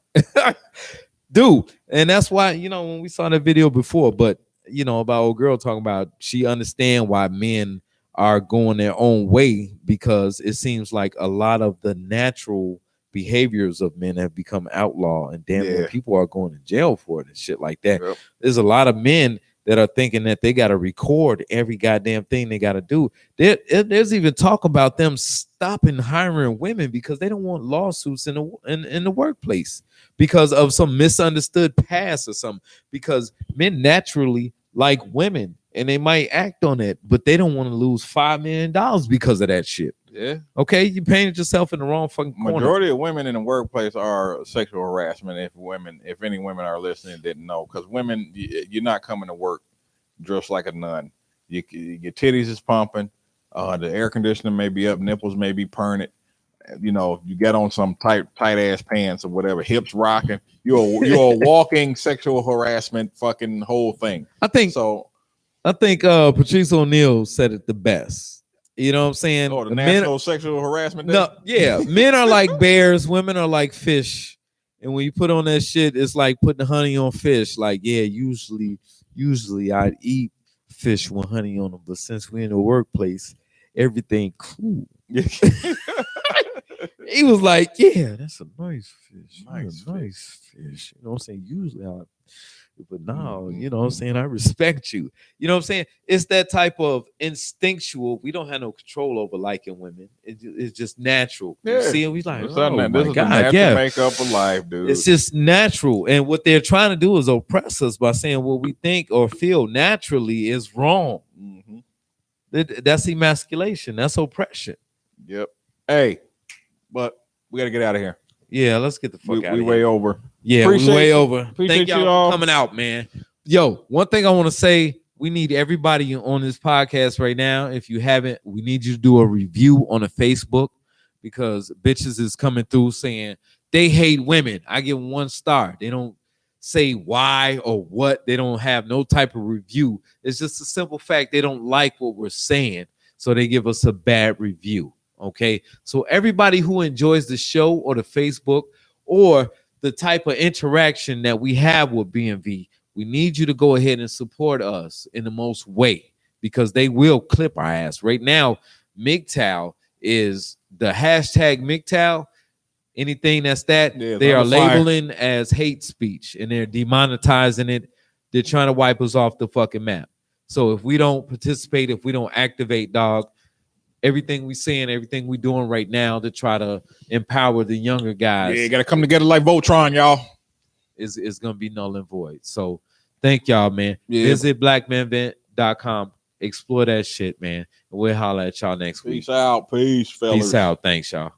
Dude. And that's why, when we saw that video before, but about old girl talking about she understand why men are going their own way, because it seems like a lot of the natural behaviors of men have become outlaw, and damn near people are going to jail for it and shit like that. Yep. There's a lot of men that are thinking that they got to record every goddamn thing they got to do. There's even talk about them stopping hiring women because they don't want lawsuits in the workplace because of some misunderstood past or something, because men naturally like women and they might act on it, but they don't want to lose $5 million because of that shit. Yeah. Okay, you painted yourself in the wrong fucking corner. Majority of women in the workplace are sexual harassment. If any women are listening, didn't know, because women, you're not coming to work dressed like a nun. Your titties is pumping. The air conditioner may be up, nipples may be purring. You get on some tight ass pants or whatever, hips rocking. You're a walking sexual harassment fucking whole thing. I think Patrice O'Neal said it the best. You know what I'm saying? Oh, the National Sexual Harassment Day? No, yeah. Men are like bears, women are like fish. And when you put on that shit, it's like putting honey on fish. Like, yeah, usually I'd eat fish with honey on them, but since we're in the workplace, everything cool. He was like, yeah, that's a nice fish. Nice fish. You know what I'm saying? Usually but now, you know what I'm saying, I respect you. You know what I'm saying? It's that type of instinctual. We don't have no control over liking women. It's just natural. Yeah. You see, we like, This oh is my the God, natural makeup of life, dude. It's just natural. And what they're trying to do is oppress us by saying what we think or feel naturally is wrong. That's emasculation. That's oppression. Yep. Hey, but we got to get out of here. Yeah, let's get the fuck out of here. We way over. Yeah, we way over. Appreciate Thank y'all all for coming out, man. Yo, one thing I want to say, we need everybody on this podcast right now. If you haven't, we need you to do a review on a Facebook, because bitches is coming through saying they hate women. I give 1 star. They don't say why or what. They don't have no type of review. It's just a simple fact they don't like what we're saying, so they give us a bad review. Okay, so everybody who enjoys the show or the Facebook or the type of interaction that we have with BMV, we need you to go ahead and support us in the most way, because they will clip our ass. Right now, MGTOW is the hashtag MGTOW. Anything that's that, they are labeling as hate speech and they're demonetizing it. They're trying to wipe us off the fucking map. So if we don't participate, if we don't activate, dog, everything we saying, everything we doing right now to try to empower the younger guys. Yeah, you gotta come together like Voltron, y'all. Is gonna be null and void. So thank y'all, man. Yeah. Visit BlackMenVent.com. Explore that shit, man. And we'll holler at y'all next week. Peace out. Peace, fellas. Peace out. Thanks, y'all.